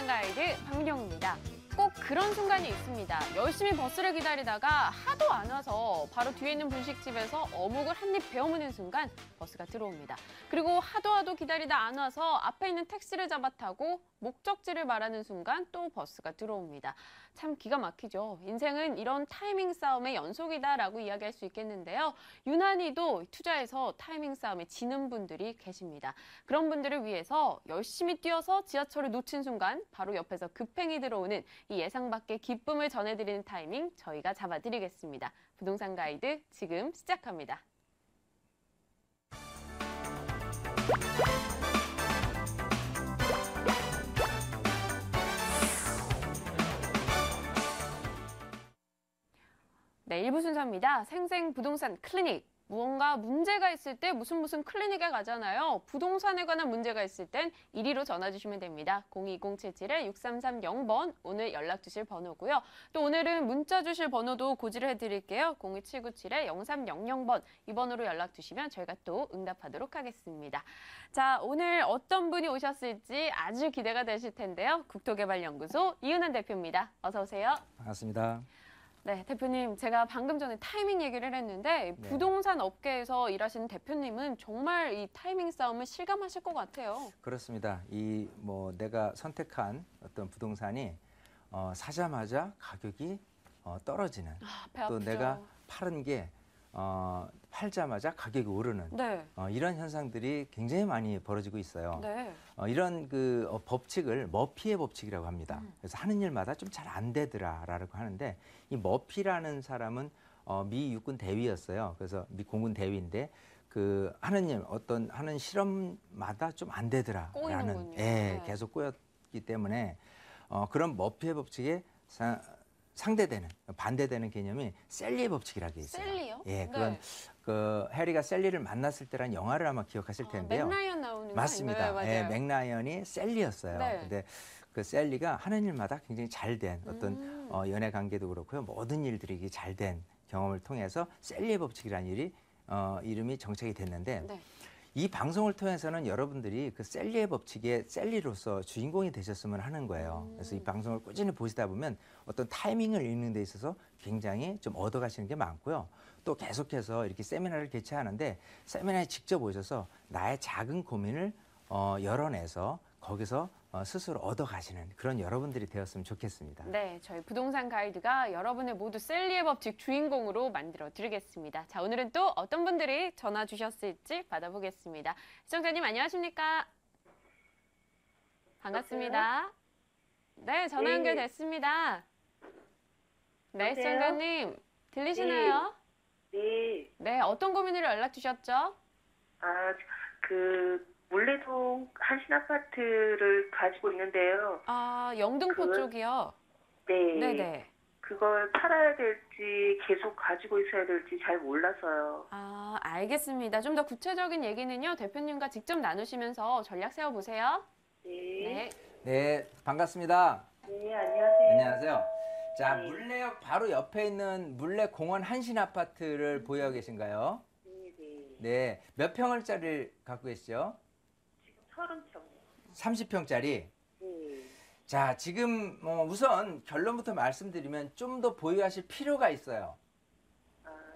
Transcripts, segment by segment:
부동산 가이드 박민영입니다. 꼭 그런 순간이 있습니다. 열심히 버스를 기다리다가 하도 안 와서 바로 뒤에 있는 분식집에서 어묵을 한 입 베어 무는 순간 버스가 들어옵니다. 그리고 하도 기다리다 안 와서 앞에 있는 택시를 잡아 타고 목적지를 말하는 순간 또 버스가 들어옵니다. 참 기가 막히죠. 인생은 이런 타이밍 싸움의 연속이다라고 이야기할 수 있겠는데요. 유난히도 투자에서 타이밍 싸움에 지는 분들이 계십니다. 그런 분들을 위해서 열심히 뛰어서 지하철을 놓친 순간 바로 옆에서 급행이 들어오는 이 예상 밖의 기쁨을 전해드리는 타이밍 저희가 잡아드리겠습니다. 부동산 가이드 지금 시작합니다. 네, 1부 순서입니다. 생생 부동산 클리닉. 무언가 문제가 있을 때 무슨 클리닉에 가잖아요. 부동산에 관한 문제가 있을 땐 1위로 전화 주시면 됩니다. 02077-6330번 오늘 연락 주실 번호고요. 또 오늘은 문자 주실 번호도 고지를 해드릴게요. 02797-0300번 이 번호로 연락 주시면 저희가 또 응답하도록 하겠습니다. 자, 오늘 어떤 분이 오셨을지 아주 기대가 되실 텐데요. 국토개발연구소 이은환 대표입니다. 어서 오세요. 반갑습니다. 네, 대표님, 제가 방금 전에 타이밍 얘기를 했는데 부동산 업계에서 일하시는 대표님은 정말 이 타이밍 싸움을 실감하실 것 같아요. 그렇습니다. 내가 선택한 어떤 부동산이 사자마자 가격이 떨어지는 배 또 아프죠. 내가 파는 게 팔자마자 가격이 오르는 네. 이런 현상들이 굉장히 많이 벌어지고 있어요. 네. 이런 법칙을 머피의 법칙이라고 합니다. 그래서 하는 일마다 좀 잘 안 되더라라고 하는데 이 머피라는 사람은 미 육군 대위였어요. 그래서 미 공군 대위인데 하는 실험마다 좀 안 되더라라는 꼬이는군요. 네. 계속 꼬였기 때문에 그런 머피의 법칙에 반대되는 개념이 셀리의 법칙이라고 있어요. 셀리요? 예, 네. 그건 해리가 셀리를 만났을 때라는 영화를 아마 기억하실 텐데요. 맥라이언 나오는 거 맞습니다. 아닌가요? 예, 맞아요. 맥라이언이 셀리였어요. 네. 근데 그 셀리가 하는 일마다 굉장히 잘된 어떤 연애 관계도 그렇고요. 모든 일들이 잘된 경험을 통해서 셀리의 법칙이라는 이름이 정착이 됐는데 네. 이 방송을 통해서는 여러분들이 그 셀리의 법칙의 셀리로서 주인공이 되셨으면 하는 거예요. 그래서 이 방송을 꾸준히 보시다 보면 어떤 타이밍을 읽는 데 있어서 굉장히 좀 얻어가시는 게 많고요. 또 계속해서 이렇게 세미나를 개최하는데 세미나에 직접 오셔서 나의 작은 고민을 열어내서 거기서 스스로 얻어가시는 그런 여러분들이 되었으면 좋겠습니다. 네, 저희 부동산 가이드가 여러분을 모두 셀리의 법칙 주인공으로 만들어 드리겠습니다. 자, 오늘은 또 어떤 분들이 전화 주셨을지 받아보겠습니다. 시청자님 안녕하십니까? 반갑습니다. 네, 전화 연결됐습니다. 네, 시청자님 들리시나요? 네. 네, 어떤 고민으로 연락 주셨죠? 물레동 한신 아파트를 가지고 있는데요. 영등포 쪽이요? 네. 네네. 그걸 팔아야 될지 계속 가지고 있어야 될지 잘 몰라서요. 알겠습니다. 좀 더 구체적인 얘기는요, 대표님과 직접 나누시면서 전략 세워보세요. 네. 네, 반갑습니다. 네, 안녕하세요. 안녕하세요. 자, 물레역 바로 옆에 있는 물레공원 한신 아파트를 보유하고 계신가요? 네. 네, 몇 평을짜리를 갖고 계시죠? 30평. 30평짜리. 네. 자, 지금 우선 결론부터 말씀드리면 좀 더 보유하실 필요가 있어요.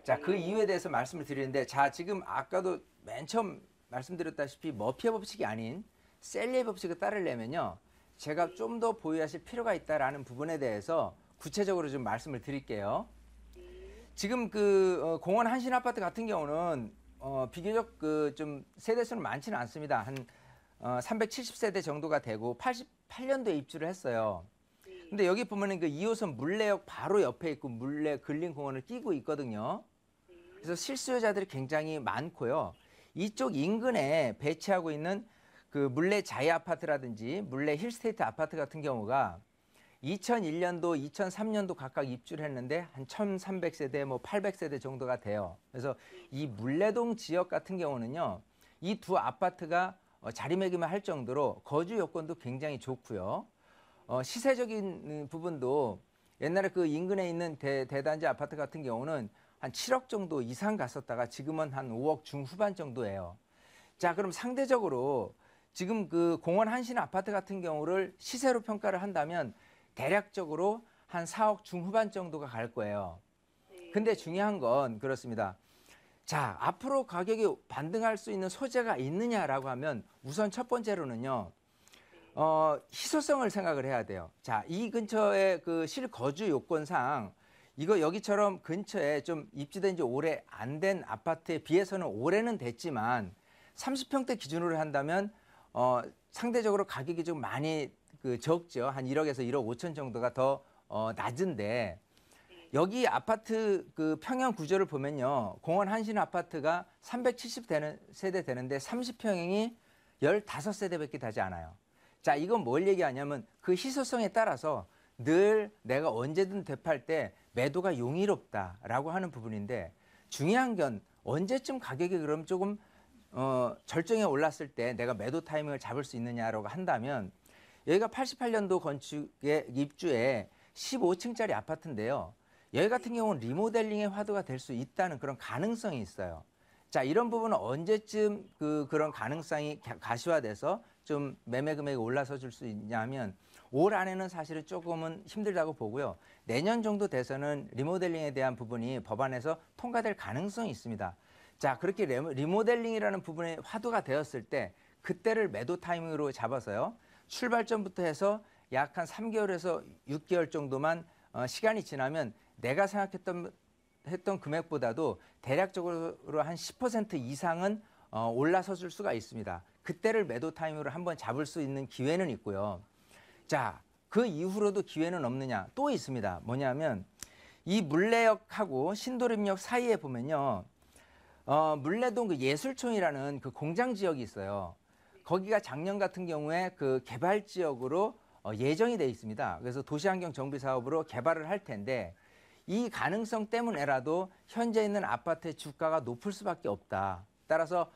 자, 네. 그 이유에 대해서 말씀을 드리는데, 자, 지금 아까도 맨 처음 말씀드렸다시피 머피의 법칙이 아닌 셀리의 법칙을 따르려면요, 제가 좀 더 보유하실 필요가 있다라는 부분에 대해서 구체적으로 좀 말씀을 드릴게요. 지금 공원 한신 아파트 같은 경우는 비교적 좀 세대수는 많지는 않습니다. 한 370세대 정도가 되고 88년도에 입주를 했어요. 근데 여기 보면은 그 2호선 물레역 바로 옆에 있고 물레 근린공원을 끼고 있거든요. 그래서 실수요자들이 굉장히 많고요. 이쪽 인근에 배치하고 있는 그 물레 자이 아파트라든지 물레 힐스테이트 아파트 같은 경우가 2001년도, 2003년도 각각 입주를 했는데 한 1300세대, 800세대 정도가 돼요. 그래서 이 물레동 지역 같은 경우는요, 이 두 아파트가 자리매김을 할 정도로 거주 여건도 굉장히 좋고요. 시세적인 부분도 옛날에 그 인근에 있는 대단지 아파트 같은 경우는 한 7억 정도 이상 갔었다가 지금은 한 5억 중후반 정도예요. 자, 그럼 상대적으로 지금 그 공원 한신 아파트 같은 경우를 시세로 평가를 한다면 대략적으로 한 4억 중후반 정도가 갈 거예요. 근데 중요한 건 그렇습니다. 자, 앞으로 가격이 반등할 수 있는 소재가 있느냐라고 하면 우선 첫 번째로는요. 희소성을 생각을 해야 돼요. 자, 이 근처에 그 실거주 요건상 이거 여기처럼 근처에 좀 입주된 지 오래 안 된 아파트에 비해서는 오래는 됐지만 30평대 기준으로 한다면 상대적으로 가격이 좀 많이 그 적죠. 한 1억에서 1억 5천 정도가 더 낮은데 여기 아파트 그 평형 구조를 보면요. 공원 한신 아파트가 370세대 되는데 30평형이 15세대밖에 되지 않아요. 자, 이건 뭘 얘기하냐면 그 희소성에 따라서 늘 내가 언제든 되팔 때 매도가 용이롭다라고 하는 부분인데 중요한 건 언제쯤 가격이 그럼 조금 절정에 올랐을 때 내가 매도 타이밍을 잡을 수 있느냐라고 한다면 여기가 88년도 건축의 입주에 15층짜리 아파트인데요. 여기 같은 경우는 리모델링의 화두가 될 수 있다는 그런 가능성이 있어요. 자, 이런 부분은 언제쯤 그런 가능성이 가시화돼서 좀 매매 금액이 올라서 줄 수 있냐면 올 안에는 사실은 조금은 힘들다고 보고요. 내년 정도 돼서는 리모델링에 대한 부분이 법안에서 통과될 가능성이 있습니다. 자, 그렇게 리모델링이라는 부분에 화두가 되었을 때 그때를 매도 타이밍으로 잡아서요. 출발점부터 해서 약 한 3개월에서 6개월 정도만 시간이 지나면 내가 생각했던 금액보다도 대략적으로 한 10% 이상은 올라서 줄 수가 있습니다. 그때를 매도 타이밍으로 한번 잡을 수 있는 기회는 있고요. 자, 그 이후로도 기회는 없느냐? 또 있습니다. 뭐냐면 이 물레역하고 신도림역 사이에 보면요. 물레동 그 예술촌이라는 그 공장 지역이 있어요. 거기가 작년 같은 경우에 그 개발 지역으로 예정이 돼 있습니다. 그래서 도시환경 정비 사업으로 개발을 할 텐데 이 가능성 때문에라도 현재 있는 아파트의 주가가 높을 수밖에 없다. 따라서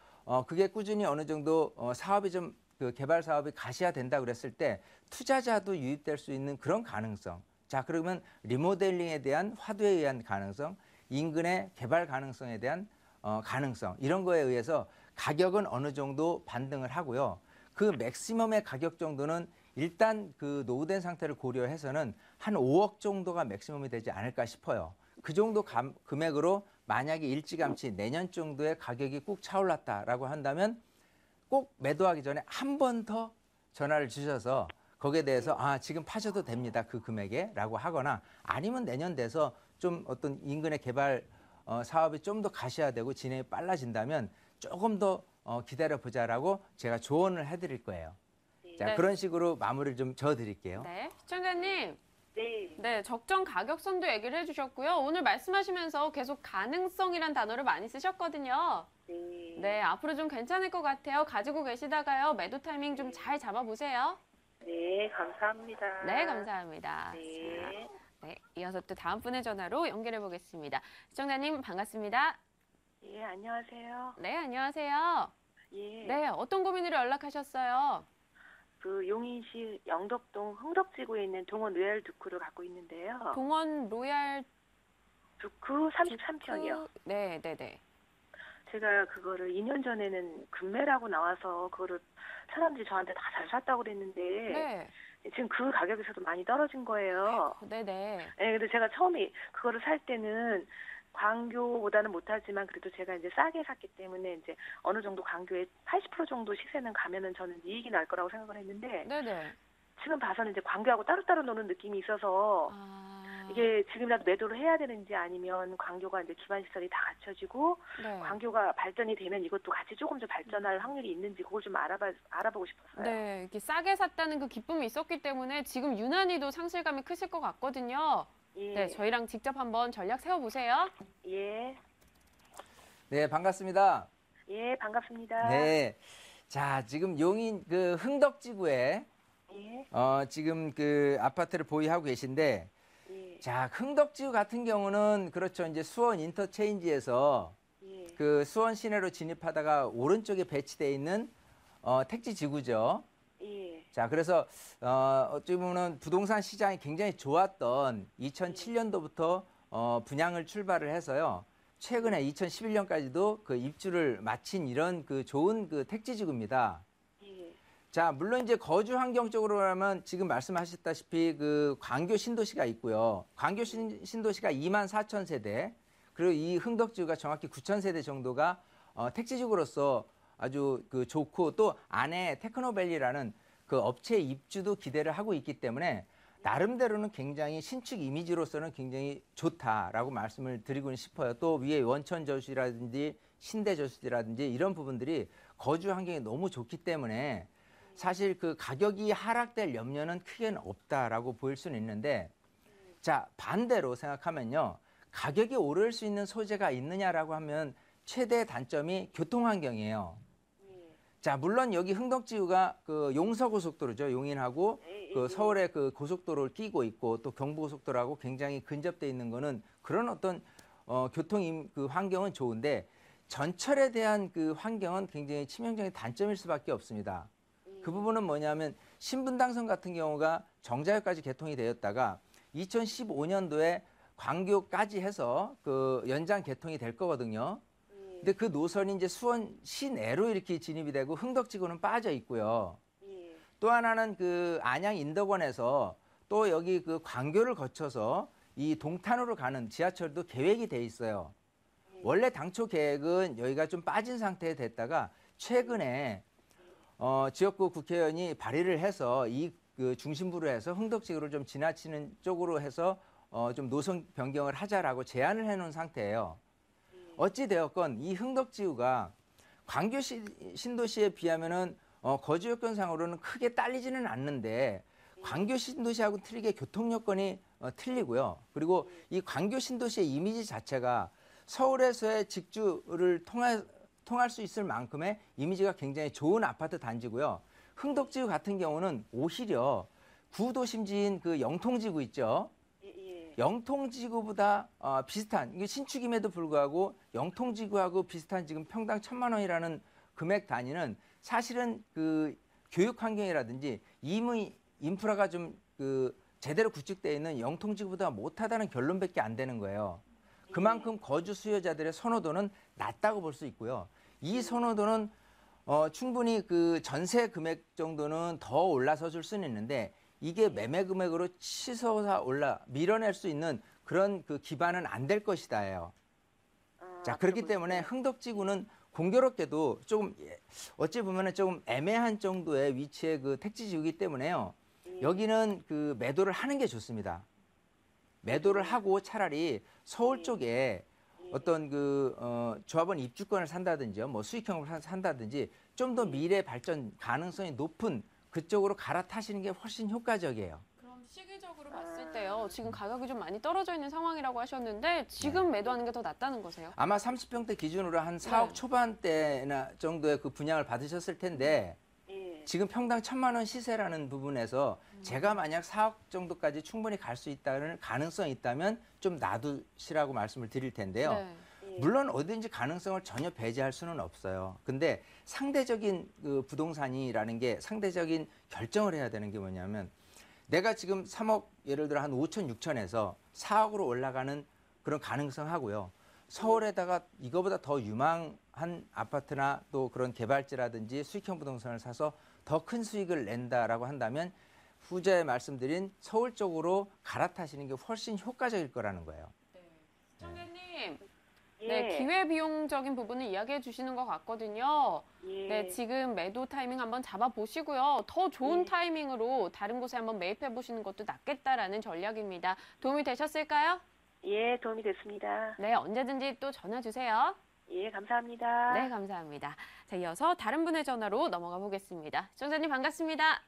그게 꾸준히 어느 정도 사업이 좀 그 개발 사업이 가시화된다 그랬을 때 투자자도 유입될 수 있는 그런 가능성. 자, 그러면 리모델링에 대한 화두에 의한 가능성, 인근의 개발 가능성에 대한 가능성 이런 거에 의해서 가격은 어느 정도 반등을 하고요. 그 맥시멈의 가격 정도는 일단 그 노후된 상태를 고려해서는 한 5억 정도가 맥시멈이 되지 않을까 싶어요. 그 정도 금액으로 만약에 일찌감치 내년 정도의 가격이 꾹 차올랐다라고 한다면 꼭 매도하기 전에 한 번 더 전화를 주셔서 거기에 대해서 지금 파셔도 됩니다. 그 금액에 라고 하거나 아니면 내년 돼서 좀 어떤 인근의 개발 사업이 좀 더 가시화되고 진행이 빨라진다면 조금 더 기다려보자라고 제가 조언을 해드릴 거예요. 자, 네. 그런 식으로 마무리를 좀 저어드릴게요. 네, 시청자님. 네. 네, 적정 가격선도 얘기를 해주셨고요. 오늘 말씀하시면서 계속 가능성이란 단어를 많이 쓰셨거든요. 네. 네, 앞으로 좀 괜찮을 것 같아요. 가지고 계시다가요. 매도 타이밍 좀 잘 잡아보세요. 네, 감사합니다. 네, 감사합니다. 네. 자, 네, 이어서 또 다음 분의 전화로 연결해 보겠습니다. 시청자님 반갑습니다. 예, 안녕하세요. 네, 안녕하세요. 예. 네, 어떤 고민으로 연락하셨어요? 그 용인시 영덕동 흥덕지구에 있는 동원 로얄 두쿠를 갖고 있는데요. 동원 로얄 두쿠 33평이요. 네, 네, 네. 제가 그거를 2년 전에는 금매라고 나와서 그거를 사람들이 저한테 다 잘 샀다고 그랬는데 네, 지금 그 가격에서도 많이 떨어진 거예요. 네, 네. 네, 근데 제가 처음에 그거를 살 때는 광교보다는 못하지만 그래도 제가 이제 싸게 샀기 때문에 이제 어느 정도 광교에 80% 정도 시세는 가면은 저는 이익이 날 거라고 생각을 했는데 네, 네. 지금 봐서는 이제 광교하고 따로따로 노는 느낌이 있어서 이게 지금이라도 매도를 해야 되는지 아니면 광교가 이제 기반 시설이 다 갖춰지고 네. 광교가 발전이 되면 이것도 같이 조금 더 발전할 확률이 있는지 그걸 좀 알아보고 싶었어요. 네, 이렇게 싸게 샀다는 그 기쁨이 있었기 때문에 지금 유난히도 상실감이 크실 것 같거든요. 예. 네, 저희랑 직접 한번 전략 세워보세요. 예. 네, 반갑습니다. 예, 반갑습니다. 네. 자, 지금 용인 그 흥덕지구에 예. 지금 그 아파트를 보유하고 계신데 예. 자, 흥덕지구 같은 경우는 그렇죠. 이제 수원 인터체인지에서 예. 그 수원 시내로 진입하다가 오른쪽에 배치되어 있는 택지 지구죠. 예. 자, 그래서 어찌 보면 부동산 시장이 굉장히 좋았던 2007년도부터 분양을 출발을 해서요. 최근에 2011년까지도 그 입주를 마친 이런 그 좋은 그 택지 지구입니다. 예. 자, 물론 이제 거주 환경적으로 하면 지금 말씀하셨다시피 그 광교 신도시가 있고요. 광교 신도시가 24,000세대, 그리고 이 흥덕지구가 정확히 9,000세대 정도가 택지지구로서 아주 그 좋고, 또 안에 테크노밸리라는 그 업체 입주도 기대를 하고 있기 때문에 나름대로는 굉장히 신축 이미지로서는 굉장히 좋다라고 말씀을 드리고는 싶어요. 또 위에 원천저수지라든지 신대저수지라든지 이런 부분들이 거주 환경이 너무 좋기 때문에 사실 그 가격이 하락될 염려는 크게는 없다라고 보일 수는 있는데, 자, 반대로 생각하면요. 가격이 오를 수 있는 소재가 있느냐라고 하면 최대 단점이 교통 환경이에요. 자, 물론 여기 흥덕지구가 그 용서고속도로죠. 용인하고 그 서울의 그 고속도로를 끼고 있고, 또 경부고속도로하고 굉장히 근접돼 있는 거는 그런 어떤 교통 그 환경은 좋은데, 전철에 대한 그 환경은 굉장히 치명적인 단점일 수밖에 없습니다. 그 부분은 뭐냐면 신분당선 같은 경우가 정자역까지 개통이 되었다가 2015년도에 광교까지 해서 그 연장 개통이 될 거거든요. 근데 그 노선이 이제 수원 시내로 이렇게 진입이 되고 흥덕지구는 빠져 있고요. 또 하나는 그 안양 인덕원에서 또 여기 그 광교를 거쳐서 이 동탄으로 가는 지하철도 계획이 돼 있어요. 원래 당초 계획은 여기가 좀 빠진 상태에 됐다가 최근에 지역구 국회의원이 발의를 해서 이 그 중심부로 해서 흥덕지구를 좀 지나치는 쪽으로 해서 좀 노선 변경을 하자라고 제안을 해놓은 상태예요. 어찌 되었건 이 흥덕지구가 광교 신도시에 비하면은 거주 여건상으로는 크게 딸리지는 않는데, 광교 신도시하고 틀리게 교통 여건이 틀리고요. 그리고 이 광교 신도시의 이미지 자체가 서울에서의 직주를 통할 수 있을 만큼의 이미지가 굉장히 좋은 아파트 단지고요. 흥덕지구 같은 경우는 오히려 구도심지인 그 영통지구 있죠. 영통지구보다 비슷한, 이게 신축임에도 불구하고 영통지구하고 비슷한 지금 평당 1,000만 원이라는 금액 단위는 사실은 그 교육 환경이라든지 인프라가 좀 그 제대로 구축되어 있는 영통지구보다 못하다는 결론밖에 안 되는 거예요. 그만큼 거주 수요자들의 선호도는 낮다고 볼 수 있고요. 이 선호도는 충분히 그 전세 금액 정도는 더 올라서 줄 수는 있는데, 이게 매매 금액으로 치솟아 밀어낼 수 있는 그런 그 기반은 안 될 것이다예요. 자, 그렇기 때문에 흥덕지구는 공교롭게도 조금 어찌 보면은 조금 애매한 정도의 위치의 그 택지지구이기 때문에요. 여기는 그 매도를 하는 게 좋습니다. 매도를 하고 차라리 서울 쪽에 어떤 그 조합원 입주권을 산다든지요, 뭐 수익형을 산다든지 좀 더 미래 발전 가능성이 높은 그쪽으로 갈아타시는 게 훨씬 효과적이에요. 그럼 시기적으로 봤을 때요. 지금 가격이 좀 많이 떨어져 있는 상황이라고 하셨는데 지금 매도하는 게 더 낫다는 거세요? 아마 30평대 기준으로 한 4억 초반대나 정도의 그 분양을 받으셨을 텐데, 지금 평당 1,000만 원 시세라는 부분에서 제가 만약 4억 정도까지 충분히 갈 수 있다는 가능성이 있다면 좀 놔두시라고 말씀을 드릴 텐데요. 네. 물론 어딘지 가능성을 전혀 배제할 수는 없어요. 근데 상대적인 그 부동산이라는 게 상대적인 결정을 해야 되는 게 뭐냐면, 내가 지금 3억 예를 들어 한 5천, 6천에서 4억으로 올라가는 그런 가능성 하고요. 서울에다가 이거보다 더 유망한 아파트나 또 그런 개발지라든지 수익형 부동산을 사서 더 큰 수익을 낸다라고 한다면 후자에 말씀드린 서울 쪽으로 갈아타시는 게 훨씬 효과적일 거라는 거예요. 청대님, 네, 기회비용적인 부분을 이야기해 주시는 것 같거든요. 네, 지금 매도 타이밍 한번 잡아보시고요. 더 좋은 타이밍으로 다른 곳에 한번 매입해 보시는 것도 낫겠다라는 전략입니다. 도움이 되셨을까요? 예, 도움이 됐습니다. 네, 언제든지 또 전화 주세요. 예, 감사합니다. 네, 감사합니다. 자, 이어서 다른 분의 전화로 넘어가 보겠습니다. 시청자님 반갑습니다.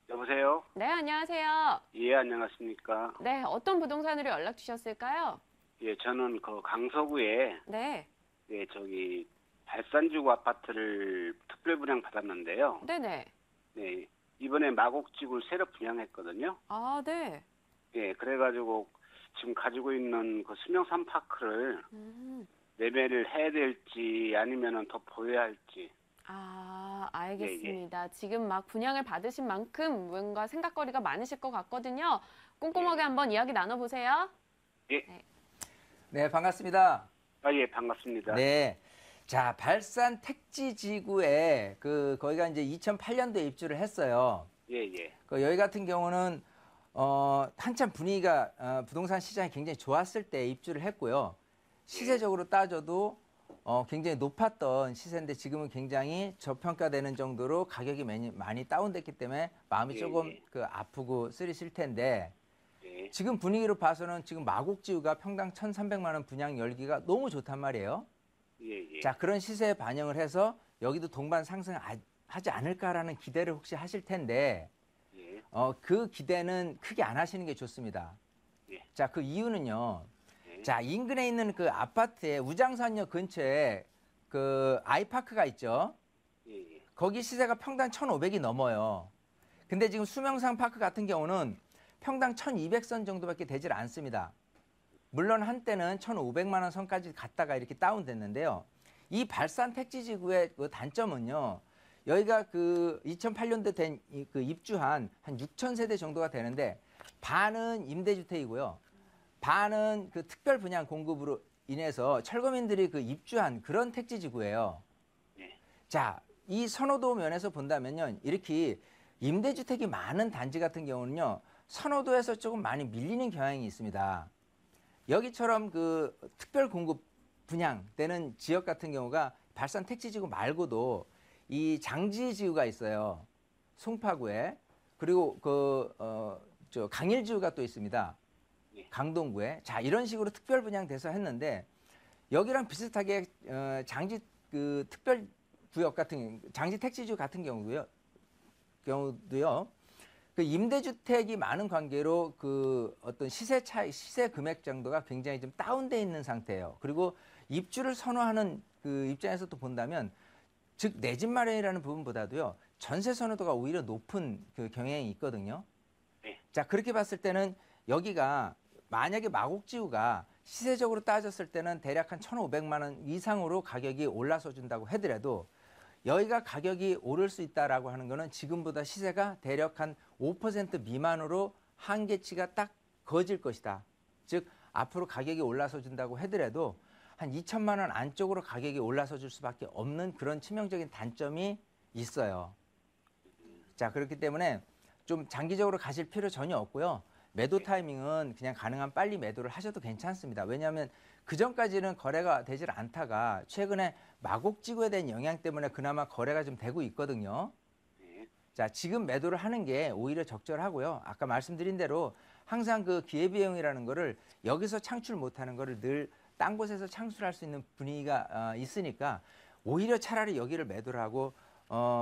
여보세요? 네, 안녕하세요. 예, 안녕하십니까? 네, 어떤 부동산으로 연락 주셨을까요? 예, 저는 그 강서구에 네, 예, 저기 발산지구 아파트를 특별 분양 받았는데요. 네네. 네, 이번에 마곡지구를 새로 분양했거든요. 아, 네. 예, 그래가지고 지금 가지고 있는 그 수명산 파크를 매매를 해야 될지 아니면은 더 보여야 할지. 아, 알겠습니다. 지금 막 분양을 받으신 만큼 뭔가 생각거리가 많으실 것 같거든요. 꼼꼼하게 한번 이야기 나눠보세요. 예. 네, 반갑습니다. 아, 예, 반갑습니다. 네. 자, 발산 택지지구에 거기가 이제 2008년도에 입주를 했어요. 예, 예. 여기 같은 경우는 한참 분위기가 부동산 시장이 굉장히 좋았을 때 입주를 했고요. 시세적으로 따져도 굉장히 높았던 시세인데 지금은 굉장히 저평가되는 정도로 가격이 많이 다운됐기 때문에 마음이 예, 조금 예. 아프고 쓰리실 텐데 예. 지금 분위기로 봐서는 지금 마곡지구가 평당 1,300만 원 분양 열기가 너무 좋단 말이에요. 예, 예. 자, 그런 시세에 반영을 해서 여기도 동반 상승하지 않을까라는 기대를 혹시 하실 텐데 예. 그 기대는 크게 안 하시는 게 좋습니다. 예. 자, 그 이유는요. 예. 자, 인근에 있는 그 아파트에 우장산역 근처에 그 아이파크가 있죠. 예, 예. 거기 시세가 평당 1,500이 넘어요. 근데 지금 수명상 파크 같은 경우는 평당 1,200선 정도밖에 되질 않습니다. 물론 한때는 1,500만 원 선까지 갔다가 이렇게 다운됐는데요. 이 발산 택지지구의 그 단점은요. 여기가 그 2008년도 된 그 입주한 한 6,000세대 정도가 되는데 반은 임대주택이고요. 반은 그 특별 분양 공급으로 인해서 철거민들이 그 입주한 그런 택지지구예요. 네. 자, 이 선호도 면에서 본다면요. 이렇게 임대주택이 많은 단지 같은 경우는요. 선호도에서 조금 많이 밀리는 경향이 있습니다. 여기처럼 그 특별 공급 분양되는 지역 같은 경우가 발산 택지지구 말고도 이 장지지구가 있어요. 송파구에. 그리고 저 강일지구가 또 있습니다. 강동구에. 자, 이런 식으로 특별 분양돼서 했는데 여기랑 비슷하게 장지 그 특별 구역 같은 장지 택지지구 같은 경우도요. 그 임대주택이 많은 관계로 그 어떤 시세 금액 정도가 굉장히 좀 다운돼 있는 상태예요. 그리고 입주를 선호하는 그 입장에서 또 본다면 즉 내 집 마련이라는 부분보다도요. 전세 선호도가 오히려 높은 그 경향이 있거든요. 네. 자, 그렇게 봤을 때는 여기가 만약에 마곡지구가 시세적으로 따졌을 때는 대략 한 1,500만 원 이상으로 가격이 올라서 준다고 하더라도 여기가 가격이 오를 수 있다라고 하는 거는 지금보다 시세가 대략 한 5% 미만으로 한계치가 딱 거질 것이다. 즉 앞으로 가격이 올라서 준다고 하더라도 한 2천만 원 안쪽으로 가격이 올라서 줄 수밖에 없는 그런 치명적인 단점이 있어요. 자, 그렇기 때문에 좀 장기적으로 가실 필요 전혀 없고요. 매도 타이밍은 그냥 가능한 빨리 매도를 하셔도 괜찮습니다. 왜냐하면 그전까지는 거래가 되질 않다가 최근에 마곡지구에 대한 영향 때문에 그나마 거래가 좀 되고 있거든요. 네. 자, 지금 매도를 하는 게 오히려 적절하고요. 아까 말씀드린 대로 항상 그 기회비용이라는 거를 여기서 창출 못하는 거를 늘 딴 곳에서 창출할 수 있는 분위기가 있으니까 오히려 차라리 여기를 매도를 하고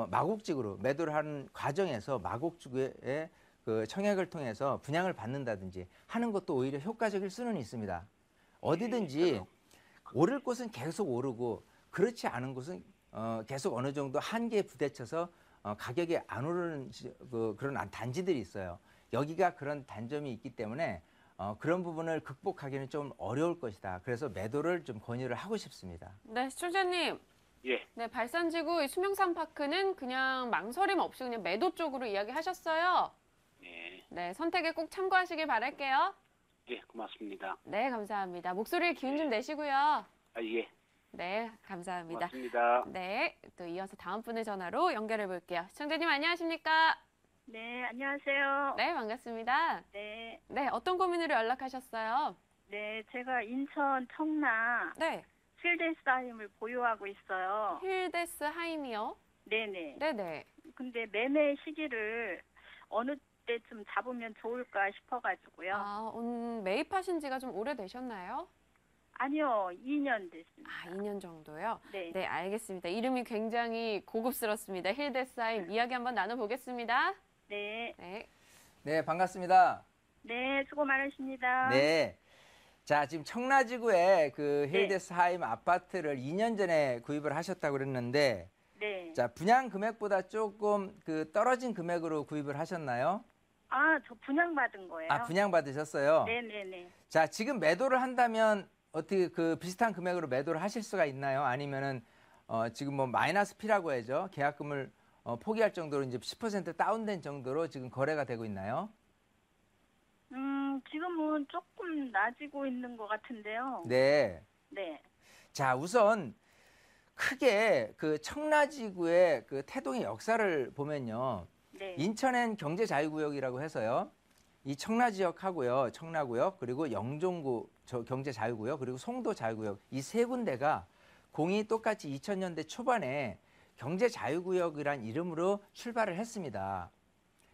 마곡지구로 매도를 하는 과정에서 마곡지구에 그 청약을 통해서 분양을 받는다든지 하는 것도 오히려 효과적일 수는 있습니다. 어디든지 오를 곳은 계속 오르고 그렇지 않은 곳은 계속 어느 정도 한계에 부딪혀서 가격이 안 오르는 그런 단지들이 있어요. 여기가 그런 단점이 있기 때문에 그런 부분을 극복하기는 좀 어려울 것이다. 그래서 매도를 좀 권유를 하고 싶습니다. 네, 시청자님. 예. 네, 발산지구 수명산 파크는 그냥 망설임 없이 그냥 매도 쪽으로 이야기하셨어요. 네. 네, 선택에 꼭 참고하시길 바랄게요. 예, 고맙습니다. 네, 감사합니다. 목소리에 기운 좀 내시고요. 아, 예. 네, 감사합니다. 고맙습니다. 네, 또 이어서 다음 분의 전화로 연결해 볼게요. 시청자님 안녕하십니까? 네, 안녕하세요. 네, 반갑습니다. 네, 네, 어떤 고민으로 연락하셨어요? 네, 제가 인천 청라 네, 필데스하임을 보유하고 있어요. 힐데스 하임이요? 네네. 네네. 근데 매매 시기를 어느 때쯤 잡으면 좋을까 싶어가지고요. 아, 매입하신 지가 좀 오래되셨나요? 아니요, 2년 됐습니다. 아, 2년 정도요? 네. 네, 알겠습니다. 이름이 굉장히 고급스럽습니다. 힐데스 하임 이야기 한번 나눠보겠습니다. 네, 네. 네, 반갑습니다. 네, 수고 많으십니다. 네. 자, 지금 청라지구에 그 힐데스하임 아파트를 2년 전에 구입을 하셨다고 그랬는데, 네. 자, 분양 금액보다 조금 그 떨어진 금액으로 구입을 하셨나요? 아, 저 분양받은 거예요? 아, 분양 받으셨어요? 네네네. 자, 지금 매도를 한다면 어떻게 그 비슷한 금액으로 매도를 하실 수가 있나요? 아니면은 지금 뭐 마이너스 P라고 해야죠. 계약금을 포기할 정도로 이제 10% 다운된 정도로 지금 거래가 되고 있나요? 지금은 조금 낮아지고 있는 것 같은데요. 네. 네. 자, 우선 크게 그 청라지구의 그 태동의 역사를 보면요. 네. 인천엔 경제자유구역이라고 해서요. 이 청라지역하고요, 청라구역, 그리고 영종구 경제자유구역, 그리고 송도자유구역 이 세 군데가 공이 똑같이 2000년대 초반에 경제자유구역이란 이름으로 출발을 했습니다.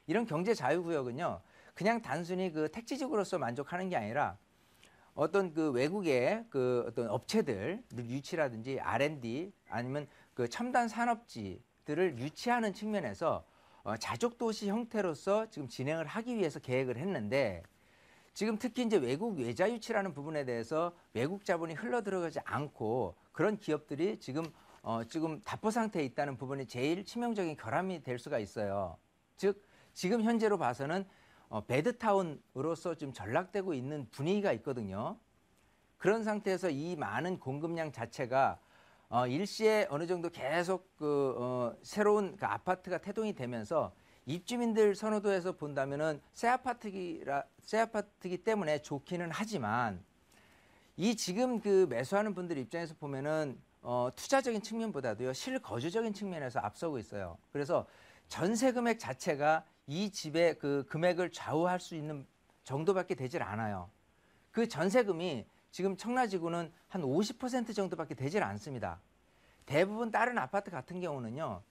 이런 경제자유구역은요, 그냥 단순히 그 택지지구로서 만족하는 게 아니라 어떤 그 외국의 그 어떤 업체들 유치라든지 R&D 아니면 그 첨단 산업지들을 유치하는 측면에서 자족도시 형태로서 지금 진행을 하기 위해서 계획을 했는데 지금 특히 이제 외국 외자 유치라는 부분에 대해서 외국 자본이 흘러 들어가지 않고 그런 기업들이 지금 답보 상태에 있다는 부분이 제일 치명적인 결함이 될 수가 있어요. 즉 지금 현재로 봐서는 배드타운으로서 좀 전락되고 있는 분위기가 있거든요. 그런 상태에서 이 많은 공급량 자체가 일시에 어느 정도 계속 새로운 그 아파트가 태동이 되면서 입주민들 선호도에서 본다면은 새 아파트이기 때문에 좋기는 하지만 이 지금 그 매수하는 분들 입장에서 보면은 투자적인 측면보다도요 실거주적인 측면에서 앞서고 있어요. 그래서 전세 금액 자체가 이 집의 그 금액을 좌우할 수 있는 정도밖에 되질 않아요. 그 전세금이 지금 청라지구는 한 50% 정도밖에 되질 않습니다. 대부분 다른 아파트 같은 경우는요.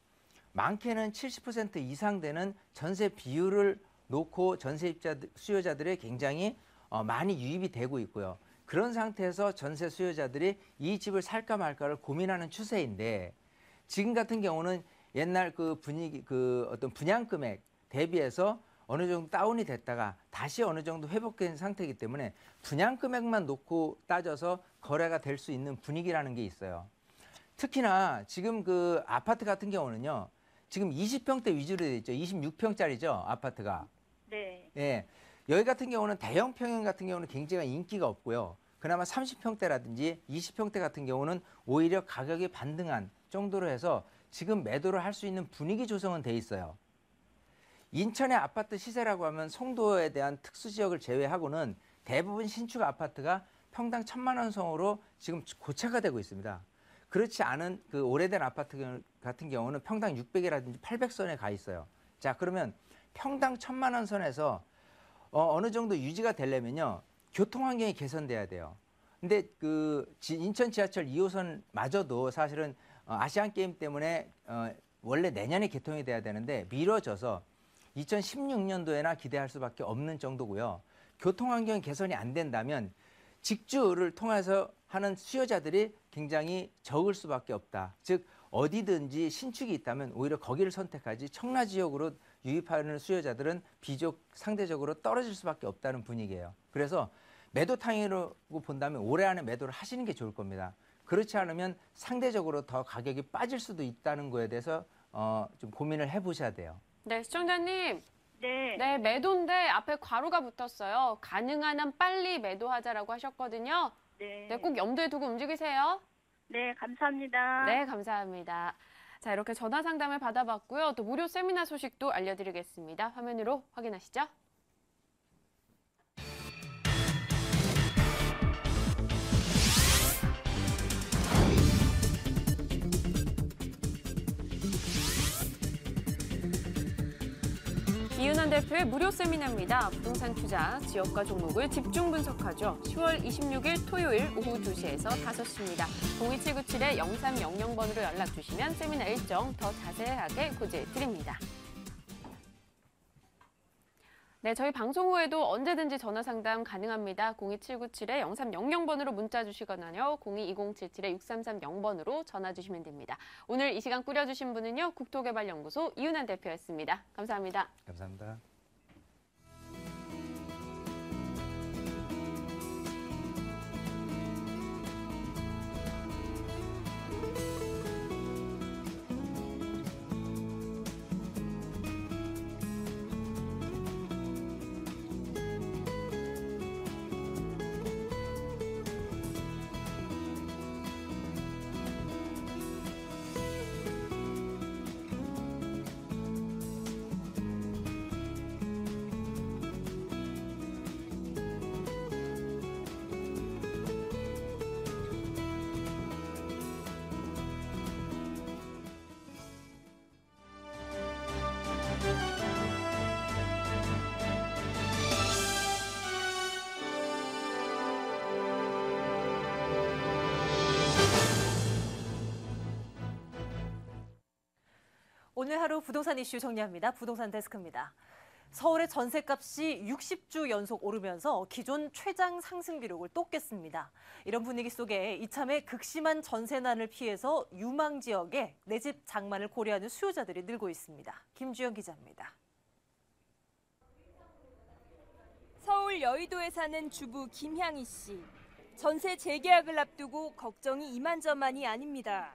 많게는 70% 이상 되는 전세 비율을 놓고 전세입자 수요자들의 굉장히 많이 유입이 되고 있고요. 그런 상태에서 전세 수요자들이 이 집을 살까 말까를 고민하는 추세인데 지금 같은 경우는 옛날 그 분위기 그 어떤 분양 금액 대비해서 어느 정도 다운이 됐다가 다시 어느 정도 회복된 상태이기 때문에 분양 금액만 놓고 따져서 거래가 될 수 있는 분위기라는 게 있어요. 특히나 지금 그 아파트 같은 경우는요. 지금 20평대 위주로 되어 있죠. 26평짜리죠. 아파트가. 네. 예. 여기 같은 경우는 대형 평형 같은 경우는 굉장히 인기가 없고요. 그나마 30평대라든지 20평대 같은 경우는 오히려 가격이 반등한 정도로 해서 지금 매도를 할 수 있는 분위기 조성은 돼 있어요. 인천의 아파트 시세라고 하면 송도에 대한 특수 지역을 제외하고는 대부분 신축 아파트가 평당 1000만 원 선으로 지금 고차가 되고 있습니다. 그렇지 않은 그 오래된 아파트 같은 경우는 평당 600이라든지 800선에 가 있어요. 자, 그러면 평당 1000만 원 선에서 어느 정도 유지가 되려면요. 교통 환경이 개선돼야 돼요. 근데 그 인천 지하철 2호선마저도 사실은 아시안 게임 때문에 원래 내년에 개통이 돼야 되는데 미뤄져서 2016년도에나 기대할 수밖에 없는 정도고요. 교통 환경 개선이 안 된다면 직주를 통해서 하는 수요자들이 굉장히 적을 수밖에 없다. 즉 어디든지 신축이 있다면 오히려 거기를 선택하지 청라 지역으로 유입하는 수요자들은 비교적 상대적으로 떨어질 수밖에 없다는 분위기예요. 그래서 매도 타임으로 본다면 올해 안에 매도를 하시는 게 좋을 겁니다. 그렇지 않으면 상대적으로 더 가격이 빠질 수도 있다는 거에 대해서 좀 고민을 해보셔야 돼요. 네, 시청자님. 네. 네, 매도인데 앞에 괄호가 붙었어요. 가능한 한 빨리 매도하자라고 하셨거든요. 네. 네, 꼭 염두에 두고 움직이세요. 네, 감사합니다. 네, 감사합니다. 자, 이렇게 전화 상담을 받아봤고요. 또 무료 세미나 소식도 알려드리겠습니다. 화면으로 확인하시죠. 이은환 대표의 무료 세미나입니다. 부동산 투자, 지역과 종목을 집중 분석하죠. 10월 26일 토요일 오후 2시에서 5시입니다. 027-0300번으로 연락 주시면 세미나 일정 더 자세하게 고지해 드립니다. 네, 저희 방송 후에도 언제든지 전화 상담 가능합니다. 02797-0300번으로 문자 주시거나요. 02-2077-6330번으로 전화 주시면 됩니다. 오늘 이 시간 꾸려주신 분은요. 국토개발연구소 이은환 대표였습니다. 감사합니다. 감사합니다. 오늘 하루 부동산 이슈 정리합니다. 부동산 데스크입니다. 서울의 전셋값이 60주 연속 오르면서 기존 최장 상승 기록을 또 깼습니다. 이런 분위기 속에 이참에 극심한 전세난을 피해서 유망 지역에 내 집 장만을 고려하는 수요자들이 늘고 있습니다. 김주영 기자입니다. 서울 여의도에 사는 주부 김향희 씨. 전세 재계약을 앞두고 걱정이 이만저만이 아닙니다.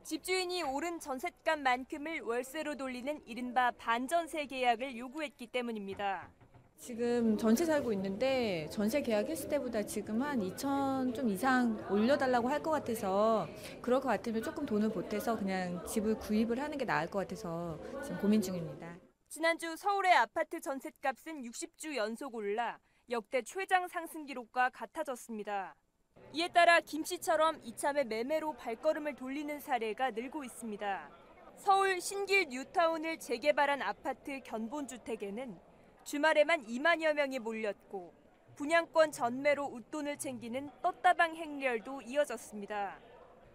집주인이 오른 전셋값만큼을 월세로 돌리는 이른바 반전세 계약을 요구했기 때문입니다. 지금 전세 살고 있는데 전세 계약했을 때보다 지금 한 2천 좀 이상 올려달라고 할 것 같아서 그럴 것 같으면 조금 돈을 보태서 그냥 집을 구입을 하는 게 나을 것 같아서 지금 고민 중입니다. 지난주 서울의 아파트 전셋값은 60주 연속 올라 역대 최장 상승 기록과 같아졌습니다. 이에 따라 김 씨처럼 이참에 매매로 발걸음을 돌리는 사례가 늘고 있습니다. 서울 신길 뉴타운을 재개발한 아파트 견본주택에는 주말에만 2만여 명이 몰렸고 분양권 전매로 웃돈을 챙기는 떴다방 행렬도 이어졌습니다.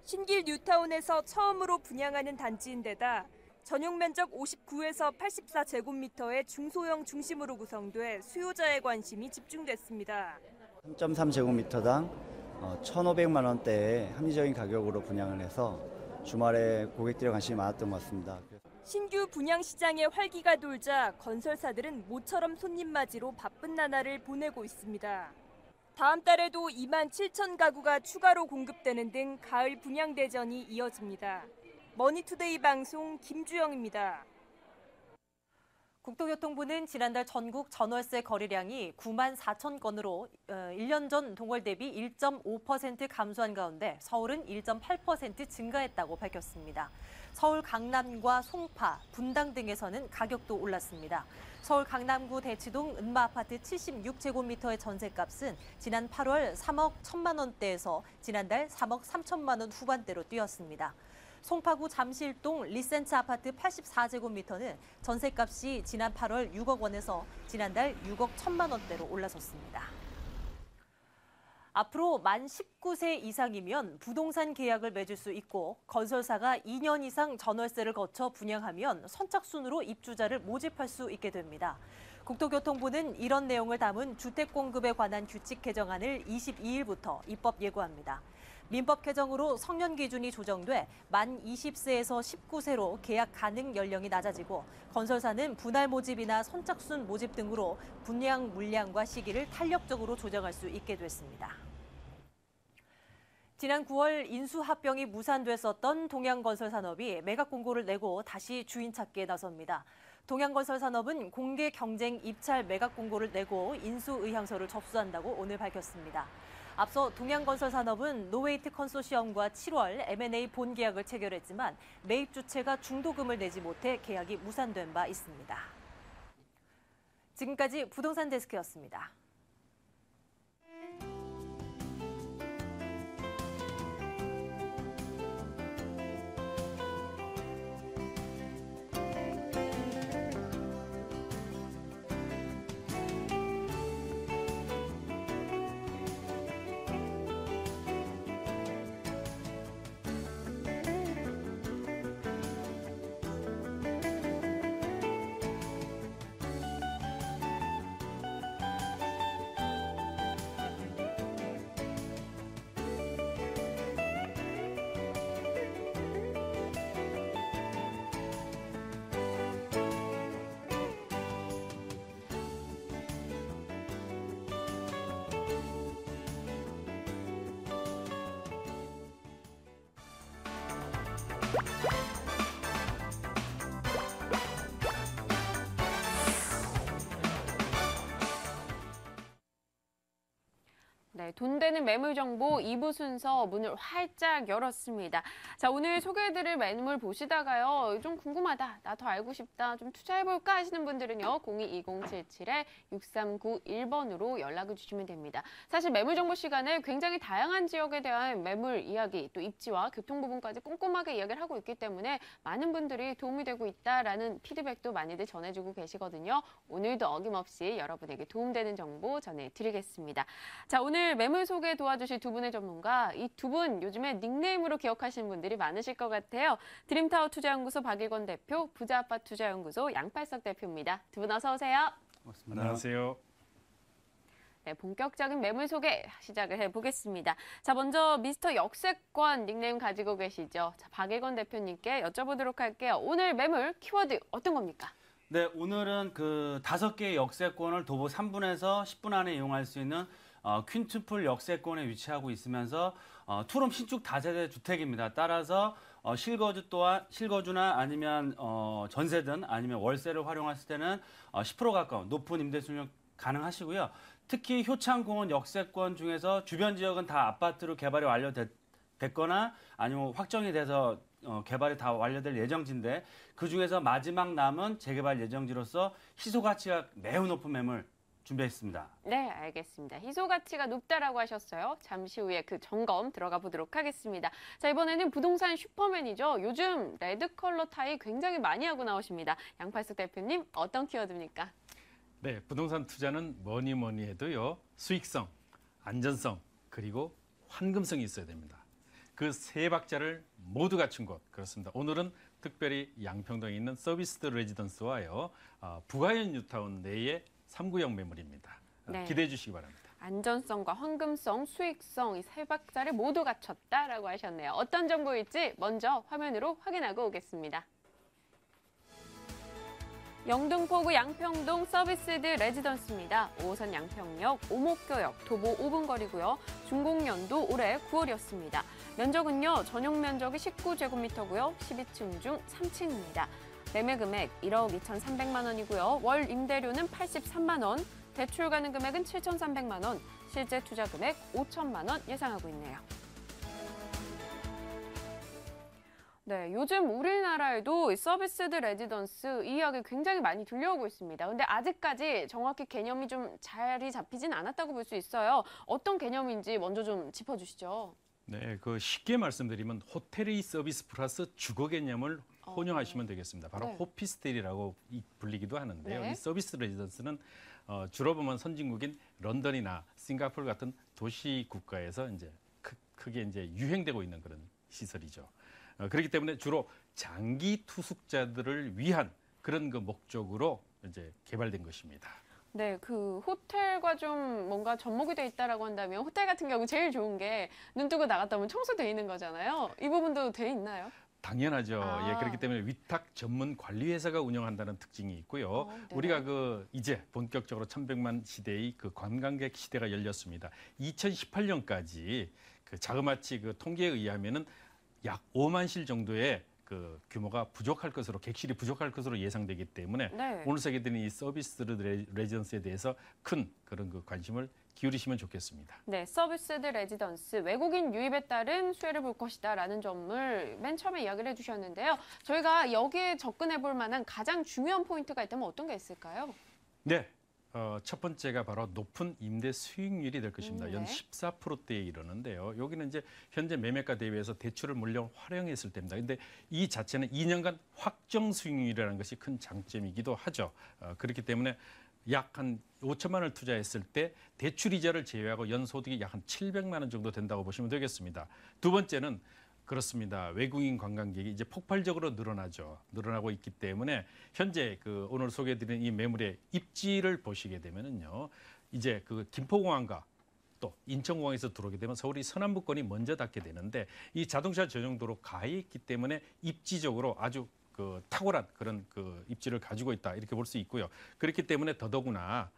신길 뉴타운에서 처음으로 분양하는 단지인데다 전용 면적 59에서 84제곱미터의 중소형 중심으로 구성돼 수요자의 관심이 집중됐습니다. 3.3제곱미터당 1,500만 원대의 합리적인 가격으로 분양을 해서 주말에 고객들의 관심이 많았던 것 같습니다. 신규 분양 시장에 활기가 돌자 건설사들은 모처럼 손님 맞이로 바쁜 나날을 보내고 있습니다. 다음 달에도 2만 7천 가구가 추가로 공급되는 등 가을 분양 대전이 이어집니다. 머니투데이 방송 김주영입니다. 국토교통부는 지난달 전국 전월세 거래량이 9만 4천 건으로 1년 전 동월 대비 1.5% 감소한 가운데 서울은 1.8% 증가했다고 밝혔습니다. 서울 강남과 송파, 분당 등에서는 가격도 올랐습니다. 서울 강남구 대치동 은마아파트 76제곱미터의 전셋값은 지난 8월 3억 1천만 원대에서 지난달 3억 3천만 원 후반대로 뛰었습니다. 송파구 잠실동 리센츠 아파트 84제곱미터는 전셋값이 지난 8월 6억 원에서 지난달 6억 1천만 원대로 올라섰습니다. 앞으로 만 19세 이상이면 부동산 계약을 맺을 수 있고 건설사가 2년 이상 전월세를 거쳐 분양하면 선착순으로 입주자를 모집할 수 있게 됩니다. 국토교통부는 이런 내용을 담은 주택 공급에 관한 규칙 개정안을 22일부터 입법 예고합니다. 민법 개정으로 성년 기준이 조정돼 만 20세에서 19세로 계약 가능 연령이 낮아지고 건설사는 분할 모집이나 선착순 모집 등으로 분양 물량과 시기를 탄력적으로 조정할 수 있게 됐습니다. 지난 9월 인수합병이 무산됐었던 동양건설산업이 매각 공고를 내고 다시 주인 찾기에 나섭니다. 동양건설산업은 공개 경쟁 입찰 매각 공고를 내고 인수 의향서를 접수한다고 오늘 밝혔습니다. 앞서 동양건설산업은 노웨이트 컨소시엄과 7월 M&A 본계약을 체결했지만 매입 주체가 중도금을 내지 못해 계약이 무산된 바 있습니다. 지금까지 부동산 데스크였습니다. 네, 돈 되는 매물 정보 2부 순서 문을 활짝 열었습니다. 자, 오늘 소개해드릴 매물 보시다가요. 좀 궁금하다, 나 더 알고 싶다, 좀 투자해볼까 하시는 분들은요. 02-2077-6391번으로 연락을 주시면 됩니다. 사실 매물 정보 시간에 굉장히 다양한 지역에 대한 매물 이야기, 또 입지와 교통 부분까지 꼼꼼하게 이야기를 하고 있기 때문에 많은 분들이 도움이 되고 있다라는 피드백도 많이들 전해주고 계시거든요. 오늘도 어김없이 여러분에게 도움되는 정보 전해드리겠습니다. 자, 오늘 매물 소개 도와주실 두 분의 전문가, 이 두 분 요즘에 닉네임으로 기억하시는 분들이 분들이 많으실 것 같아요. 드림타워 투자연구소 박일권 대표, 부자아빠 투자연구소 양팔석 대표입니다. 두 분 어서 오세요. 고맙습니다. 안녕하세요. 네, 본격적인 매물 소개 시작을 해보겠습니다. 자, 먼저 미스터 역세권 닉네임 가지고 계시죠. 자, 박일권 대표님께 여쭤보도록 할게요. 오늘 매물 키워드 어떤 겁니까? 네, 오늘은 그 5개의 역세권을 도보 3분에서 10분 안에 이용할 수 있는 퀸투플 역세권에 위치하고 있으면서 투룸 신축 다세대 주택입니다. 따라서 실거주나 아니면 전세든 아니면 월세를 활용했을 때는 10% 가까운 높은 임대 수익률 가능하시고요. 특히 효창공원 역세권 중에서 주변 지역은 다 아파트로 개발이 완료됐거나 아니면 확정이 돼서 개발이 다 완료될 예정지인데 그중에서 마지막 남은 재개발 예정지로서 희소 가치가 매우 높은 매물 준비했습니다. 네, 알겠습니다. 희소 가치가 높다라고 하셨어요. 잠시 후에 그 점검 들어가 보도록 하겠습니다. 자, 이번에는 부동산 슈퍼맨이죠. 요즘 레드 컬러 타이 굉장히 많이 하고 나오십니다. 양팔석 대표님, 어떤 키워드입니까? 네, 부동산 투자는 뭐니 해도요. 수익성, 안전성, 그리고 환금성이 있어야 됩니다. 그 세 박자를 모두 갖춘 곳, 그렇습니다. 오늘은 특별히 양평동에 있는 서비스드 레지던스와요. 부가현 뉴타운 내의 3구역 매물입니다. 네. 기대해 주시기 바랍니다. 안전성과 황금성, 수익성 이 세 박자를 모두 갖췄다라고 하셨네요. 어떤 정보일지 먼저 화면으로 확인하고 오겠습니다. 영등포구 양평동 서비스드 레지던스입니다. 5호선 양평역, 오목교역, 도보 5분 거리고요. 준공연도 올해 9월이었습니다. 면적은요, 전용 면적이 19제곱미터고요. 12층 중 3층입니다. 매매 금액 1억 2,300만 원이고요. 월 임대료는 83만 원, 대출 가능 금액은 7,300만 원, 실제 투자 금액 5천만 원 예상하고 있네요. 네, 요즘 우리나라에도 서비스드 레지던스 이 이야기 굉장히 많이 들려오고 있습니다. 근데 아직까지 정확히 개념이 좀 자리 잡히진 않았다고 볼 수 있어요. 어떤 개념인지 먼저 좀 짚어주시죠. 네, 그 쉽게 말씀드리면 호텔의 서비스 플러스 주거 개념을 혼용하시면 되겠습니다. 바로 네. 호피스텔이라고 불리기도 하는데요. 네. 이 서비스 레지던스는 주로 보면 선진국인 런던이나 싱가포르 같은 도시 국가에서 이제 크게 이제 유행되고 있는 그런 시설이죠. 그렇기 때문에 주로 장기 투숙자들을 위한 그런 그 목적으로 이제 개발된 것입니다. 네, 그 호텔과 좀 뭔가 접목이 돼 있다라고 한다면 호텔 같은 경우 제일 좋은 게 눈 뜨고 나갔다 오면 청소돼 있는 거잖아요. 이 부분도 돼 있나요? 당연하죠. 예, 그렇기 때문에 위탁 전문 관리 회사가 운영한다는 특징이 있고요. 네. 우리가 그 이제 본격적으로 1100만 시대의 그 관광객 시대가 열렸습니다. 2018년까지 그 자그마치 그 통계에 의하면은 약 5만 실 정도의 그 규모가 부족할 것으로 객실이 부족할 것으로 예상되기 때문에 네. 오늘 세계들은 이 서비스 레지던스에 대해서 큰 그런 그 관심을 기울이시면 좋겠습니다. 네, 서비스드 레지던스 외국인 유입에 따른 수혜를 볼 것이다라는 점을 맨 처음에 이야기를 해주셨는데요. 저희가 여기에 접근해 볼 만한 가장 중요한 포인트가 있다면 어떤 게 있을까요? 네. 첫 번째가 바로 높은 임대 수익률이 될 것입니다. 네. 연 14%대에 이르는데요. 여기는 이제 현재 매매가 대비해서 대출을 물론 활용했을 때입니다. 근데 이 자체는 2년간 확정 수익률이라는 것이 큰 장점이기도 하죠. 그렇기 때문에 약 한 5천만 원을 투자했을 때 대출 이자를 제외하고 연 소득이 약 한 700만 원 정도 된다고 보시면 되겠습니다. 두 번째는 그렇습니다. 외국인 관광객이 이제 폭발적으로 늘어나고 있기 때문에 현재 그 오늘 소개해드린 이 매물의 입지를 보시게 되면은요, 이제 그 김포공항과 또 인천공항에서 들어오게 되면 서울이 서남부권이 먼저 닿게 되는데 이 자동차 전용도로 가에 있기 때문에 입지적으로 아주 그 탁월한 그런 그 입지를 가지고 있다 이렇게 볼 수 있고요. 그렇기 때문에 더더구나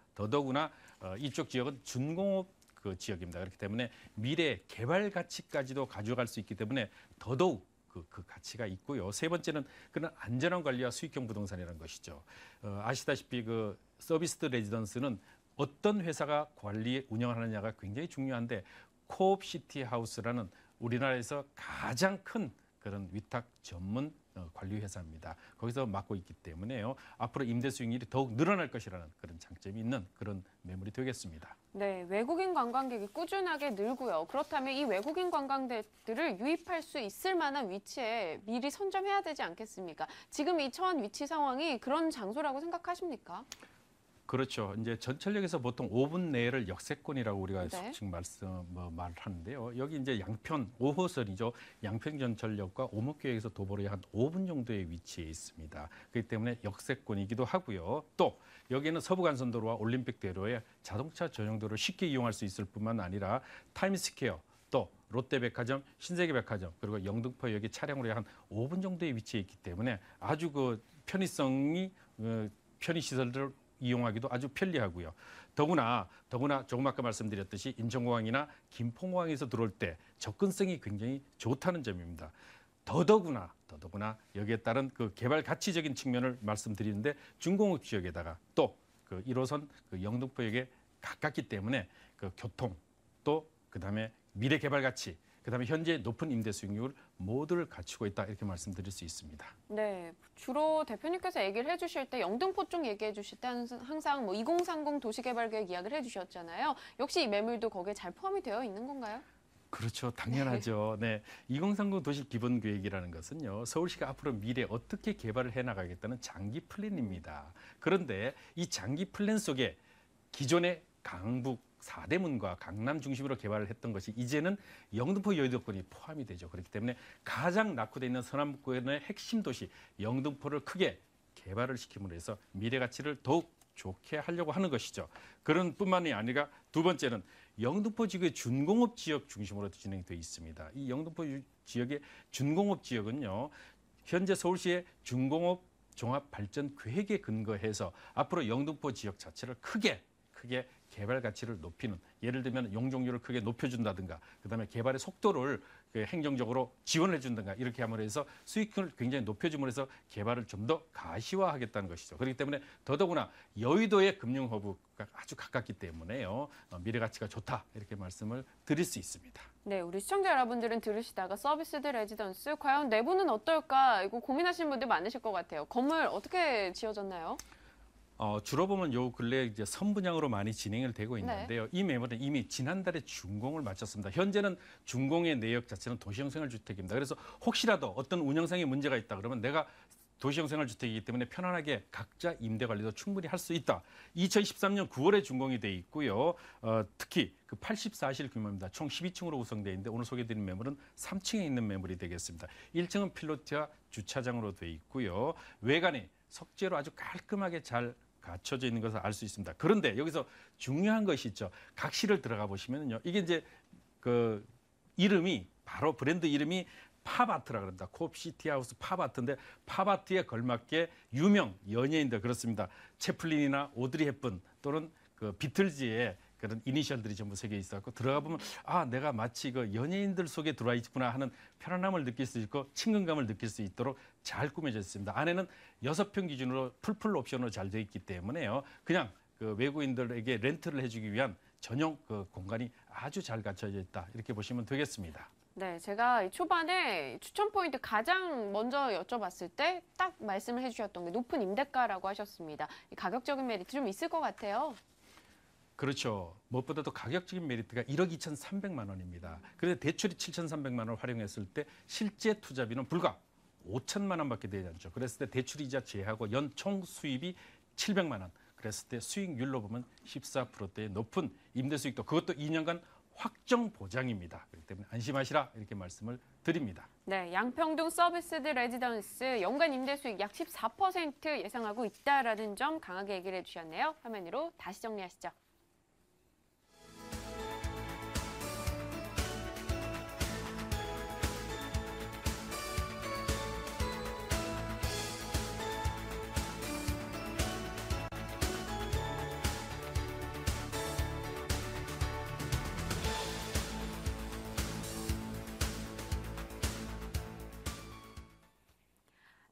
이쪽 지역은 준공업 그 지역입니다. 그렇기 때문에 미래 개발 가치까지도 가져갈 수 있기 때문에 더더욱 그 가치가 있고요. 세 번째는 그런 안전한 관리와 수익형 부동산이라는 것이죠. 아시다시피 그 서비스드 레지던스는 어떤 회사가 관리 운영하느냐가 굉장히 중요한데 코옵시티 하우스라는 우리나라에서 가장 큰 그런 위탁 전문 관리 회사입니다. 거기서 맡고 있기 때문에요. 앞으로 임대 수익률이 더욱 늘어날 것이라는 그런 장점이 있는 그런 매물이 되겠습니다. 네, 외국인 관광객이 꾸준하게 늘고요. 그렇다면 이 외국인 관광객들을 유입할 수 있을 만한 위치에 미리 선점해야 되지 않겠습니까? 지금 이 처한 위치 상황이 그런 장소라고 생각하십니까? 그렇죠. 이제 전철역에서 보통 5분 내를 역세권이라고 우리가 네. 속칭 말을 하는데요. 여기 이제 양편 5호선이죠. 양평 전철역과 오목교역에서 도보로 한 5분 정도의 위치에 있습니다. 그렇기 때문에 역세권이기도 하고요. 또 여기는 서부간선도로와 올림픽대로에 자동차 전용도로를 쉽게 이용할 수 있을 뿐만 아니라 타임스퀘어 또 롯데백화점, 신세계백화점 그리고 영등포역이 차량으로 한 5분 정도의 위치에 있기 때문에 아주 그 편의성이 편의시설들을 이용하기도 아주 편리하고요. 더구나 조금 아까 말씀드렸듯이 인천공항이나 김포공항에서 들어올 때 접근성이 굉장히 좋다는 점입니다. 더더구나 여기에 따른 그 개발 가치적인 측면을 말씀드리는데 중공업 지역에다가 또 그 1호선 그 영등포역에 가깝기 때문에 그 교통 또 그다음에 미래 개발 가치 그다음에 현재 높은 임대 수익률 모두를 갖추고 있다 이렇게 말씀드릴 수 있습니다. 네, 주로 대표님께서 얘기를 해주실 때 영등포 쪽 얘기해 주실 때 항상 뭐 2030 도시개발계획 이야기를 해주셨잖아요. 역시 이 매물도 거기에 잘 포함이 되어 있는 건가요? 그렇죠. 당연하죠. 네. 2030 도시 기본 계획이라는 것은요. 서울시가 앞으로 미래 어떻게 개발을 해 나가겠다는 장기 플랜입니다. 그런데 이 장기 플랜 속에 기존의 강북 4대문과 강남 중심으로 개발을 했던 것이 이제는 영등포 여의도권이 포함이 되죠. 그렇기 때문에 가장 낙후되어 있는 서남권의 핵심 도시 영등포를 크게 개발을 시킴으로 해서 미래 가치를 더욱 좋게 하려고 하는 것이죠. 그런 뿐만이 아니라 두 번째는 영등포 지역의 준공업 지역 중심으로 진행되어 있습니다. 이 영등포 지역의 준공업 지역은요. 현재 서울시의 준공업 종합발전 계획에 근거해서 앞으로 영등포 지역 자체를 크게 개발 가치를 높이는 예를 들면 용적률을 크게 높여준다든가 그다음에 개발의 속도를 행정적으로 지원을 해준다든가 이렇게 함으로 해서 수익률을 굉장히 높여줌으로 해서 개발을 좀 더 가시화하겠다는 것이죠. 그렇기 때문에 더더구나 여의도의 금융허브가 아주 가깝기 때문에요. 미래 가치가 좋다 이렇게 말씀을 드릴 수 있습니다. 네, 우리 시청자 여러분들은 들으시다가 서비스드 레지던스 과연 내부는 어떨까 이거 고민하시는 분들 많으실 것 같아요. 건물 어떻게 지어졌나요? 주로 보면 요 근래 이제 선분양으로 많이 진행을 되고 있는데요. 이 매물은 이미 지난달에 준공을 마쳤습니다. 현재는 준공의 내역 자체는 도시형생활주택입니다. 그래서 혹시라도 어떤 운영상의 문제가 있다 그러면 내가 도시형생활주택이기 때문에 편안하게 각자 임대 관리도 충분히 할 수 있다. 2013년 9월에 준공이 돼 있고요. 특히 그 84실 규모입니다. 총 12층으로 구성되어 있는데 오늘 소개드린 매물은 3층에 있는 매물이 되겠습니다. 1층은 필로티와 주차장으로 돼 있고요. 외관이 석재로 아주 깔끔하게 잘 갖춰져 있는 것을 알 수 있습니다. 그런데 여기서 중요한 것이 있죠. 각실을 들어가 보시면요. 이게 이제 그 이름이 바로 브랜드 이름이 팝아트라 그럽니다. 콥시티하우스 팝아트인데 팝아트에 걸맞게 유명 연예인들 그렇습니다. 채플린이나 오드리 헵번 또는 그 비틀즈의 그런 이니셜들이 전부 새겨 있었고 들어가 보면 아 내가 마치 그 연예인들 속에 들어와 있구나 하는 편안함을 느낄 수 있고 친근감을 느낄 수 있도록 잘 꾸며져 있습니다. 안에는 6평 기준으로 풀 옵션으로 잘 되어 있기 때문에요. 그냥 그 외국인들에게 렌트를 해주기 위한 전용 그 공간이 아주 잘 갖춰져 있다 이렇게 보시면 되겠습니다. 네, 제가 초반에 추천 포인트 가장 먼저 여쭤봤을 때 딱 말씀을 해주셨던 게 높은 임대가라고 하셨습니다. 이 가격적인 메리트 좀 있을 것 같아요. 그렇죠. 무엇보다도 가격적인 메리트가 1억 2,300만 원입니다. 그런데 대출이 7,300만 원을 활용했을 때 실제 투자비는 불과 5천만 원밖에 되지 않죠. 그랬을 때 대출이자 제하고 연 총 수입이 700만 원. 그랬을 때 수익률로 보면 14%대의 높은 임대 수익도 그것도 2년간 확정 보장입니다. 그렇기 때문에 안심하시라 이렇게 말씀을 드립니다. 네, 양평동 서비스드 레지던스 연간 임대 수익 약 14% 예상하고 있다라는 점 강하게 얘기를 해주셨네요. 화면 위로 다시 정리하시죠.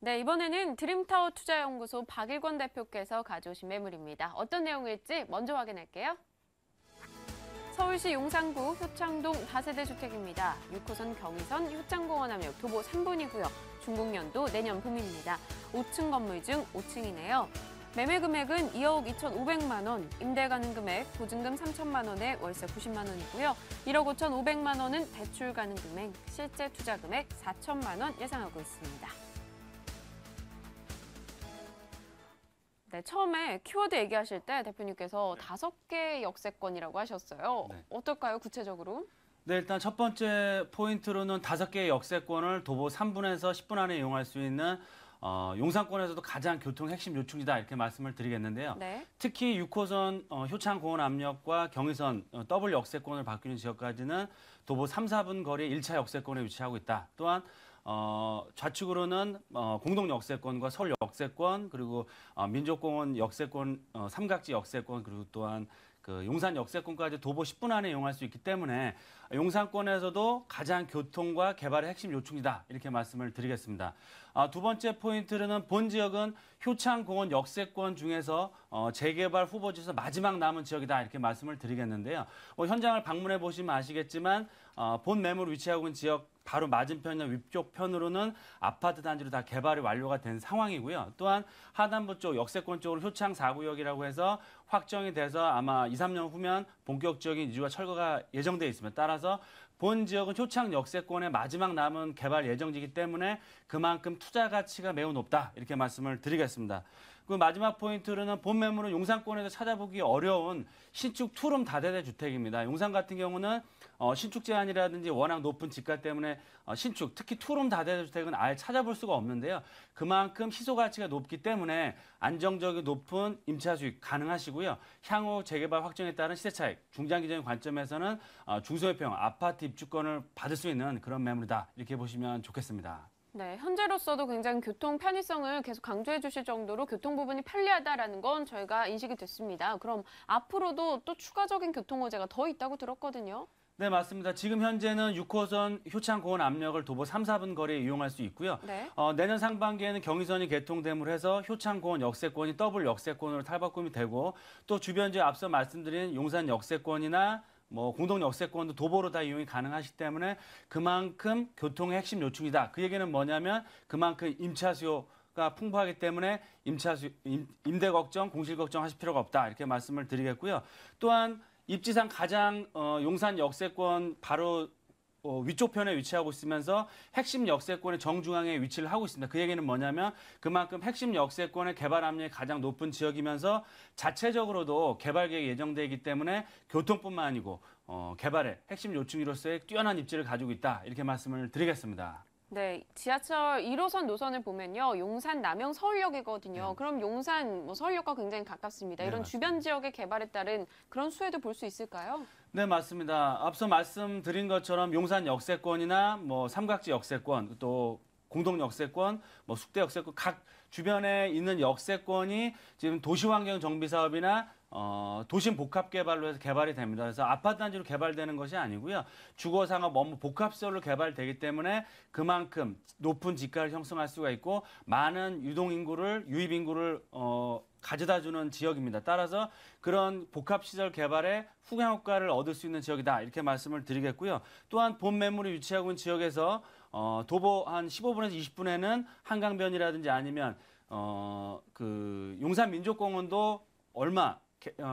네, 이번에는 드림타워 투자연구소 박일권 대표께서 가져오신 매물입니다. 어떤 내용일지 먼저 확인할게요. 서울시 용산구 효창동 다세대 주택입니다. 6호선 경의선 효창공원암역 도보 3분이고요. 준공연도 내년 봄입니다. 5층 건물 중 5층이네요. 매매 금액은 2억 2,500만 원, 임대 가능 금액 보증금 3천만 원에 월세 90만 원이고요. 1억 5,500만 원은 대출 가능 금액, 실제 투자 금액 4천만 원 예상하고 있습니다. 네, 처음에 키워드 얘기하실 때 대표님께서 5개의 역세권이라고 하셨어요. 네. 어떨까요, 구체적으로? 네, 일단 첫 번째 포인트로는 5개의 역세권을 도보 3분에서 10분 안에 이용할 수 있는 용산권에서도 가장 교통 핵심 요충지다 이렇게 말씀을 드리겠는데요. 네. 특히 6호선 효창공원 압력과 경의선 더블 역세권을 바뀌는 지역까지는 도보 3, 4분 거리에 1차 역세권에 위치하고 있다. 또한 좌측으로는 공동 역세권과 서울 역세권 그리고 민족공원 역세권 삼각지 역세권 그리고 또한 그 용산 역세권까지 도보 10분 안에 이용할 수 있기 때문에 용산권에서도 가장 교통과 개발의 핵심 요충지다 이렇게 말씀을 드리겠습니다. 두 번째 포인트는 본 지역은 효창공원 역세권 중에서 재개발 후보지에서 마지막 남은 지역이다 이렇게 말씀을 드리겠는데요. 현장을 방문해 보시면 아시겠지만 본 매물 위치하고 있는 지역 바로 맞은편이나 위쪽 편으로는 아파트 단지로 다 개발이 완료가 된 상황이고요. 또한 하단부 쪽 역세권 쪽으로 효창 4구역이라고 해서 확정이 돼서 아마 2, 3년 후면 본격적인 이주와 철거가 예정돼 있습니다. 따라서 본 지역은 효창 역세권의 마지막 남은 개발 예정지이기 때문에 그만큼 투자 가치가 매우 높다 이렇게 말씀을 드리겠습니다. 그 마지막 포인트로는 본 매물은 용산권에서 찾아보기 어려운 신축 투룸 다세대 주택입니다. 용산 같은 경우는 신축 제한이라든지 워낙 높은 지가 때문에 신축, 특히 투룸 다세대 주택은 아예 찾아볼 수가 없는데요. 그만큼 희소 가치가 높기 때문에 안정적인 높은 임차 수익 가능하시고요. 향후 재개발 확정에 따른 시세 차익, 중장기적인 관점에서는 중소형평 아파트 입주권을 받을 수 있는 그런 매물이다 이렇게 보시면 좋겠습니다. 네, 현재로서도 굉장히 교통 편의성을 계속 강조해 주실 정도로 교통 부분이 편리하다라는 건 저희가 인식이 됐습니다. 그럼 앞으로도 또 추가적인 교통 호재가 더 있다고 들었거든요. 네, 맞습니다. 지금 현재는 6호선 효창공원 압력을 도보 3, 4분 거리에 이용할 수 있고요. 네. 내년 상반기에는 경의선이 개통됨을 해서 효창공원 역세권이 더블 역세권으로 탈바꿈이 되고 또 주변 지역 앞서 말씀드린 용산 역세권이나 공동 역세권도 도보로 다 이용이 가능하기 때문에 그만큼 교통의 핵심 요충이다. 그 얘기는 뭐냐면 그만큼 임차 수요가 풍부하기 때문에 임대 걱정, 공실 걱정 하실 필요가 없다. 이렇게 말씀을 드리겠고요. 또한 입지상 가장 용산 역세권 바로 위쪽 편에 위치하고 있으면서 핵심 역세권의 정중앙에 위치를 하고 있습니다. 그 얘기는 뭐냐면 그만큼 핵심 역세권의 개발 압력이 가장 높은 지역이면서 자체적으로도 개발 계획이 예정되어 있기 때문에 교통뿐만 아니고 개발의 핵심 요충지로서의 뛰어난 입지를 가지고 있다. 이렇게 말씀을 드리겠습니다. 네, 지하철 1호선 노선을 보면요. 용산, 남영, 서울역이거든요. 그럼 용산, 서울역과 굉장히 가깝습니다. 이런 주변 지역의 개발에 따른 그런 수혜도 볼 수 있을까요? 네, 맞습니다. 앞서 말씀드린 것처럼 용산 역세권이나 삼각지 역세권, 또 공동 역세권, 숙대 역세권 각 주변에 있는 역세권이 지금 도시환경 정비 사업이나 도심 복합 개발로 해서 개발이 됩니다. 그래서 아파트 단지로 개발되는 것이 아니고요. 주거 상업 업무 복합시설로 개발되기 때문에 그만큼 높은 지가를 형성할 수가 있고 많은 유입 인구를 가져다 주는 지역입니다. 따라서 그런 복합시설 개발에 후광 효과를 얻을 수 있는 지역이다. 이렇게 말씀을 드리겠고요. 또한 본 매물이 위치하고 있는 지역에서 도보 한 15분에서 20분에는 한강변이라든지 아니면 그 용산 민족공원도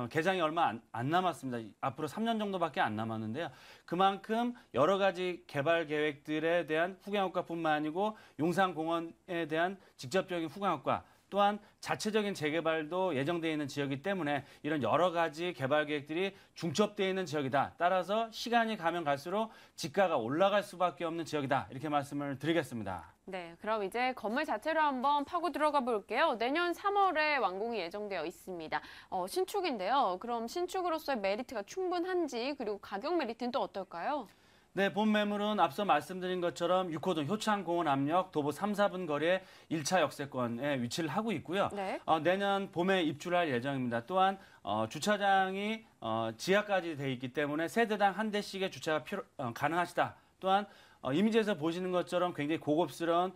개장이 얼마 안 남았습니다. 앞으로 3년 정도밖에 안 남았는데요. 그만큼 여러 가지 개발 계획들에 대한 후광 효과뿐만 아니고 용산공원에 대한 직접적인 후광 효과 또한 자체적인 재개발도 예정되어 있는 지역이기 때문에 이런 여러 가지 개발 계획들이 중첩되어 있는 지역이다. 따라서 시간이 가면 갈수록 지가가 올라갈 수밖에 없는 지역이다. 이렇게 말씀을 드리겠습니다. 네, 그럼 이제 건물 자체로 한번 파고 들어가 볼게요. 내년 3월에 완공이 예정되어 있습니다. 신축인데요. 그럼 신축으로서의 메리트가 충분한지 그리고 가격 메리트는 또 어떨까요? 네, 본 매물은 앞서 말씀드린 것처럼 6호선 효창공원 압력 도보 3, 4분 거리에 1차 역세권에 위치를 하고 있고요. 네. 내년 봄에 입주를 할 예정입니다. 또한 주차장이 지하까지 돼 있기 때문에 세대당 한 대씩의 주차가 가능하시다. 또한 이미지에서 보시는 것처럼 굉장히 고급스러운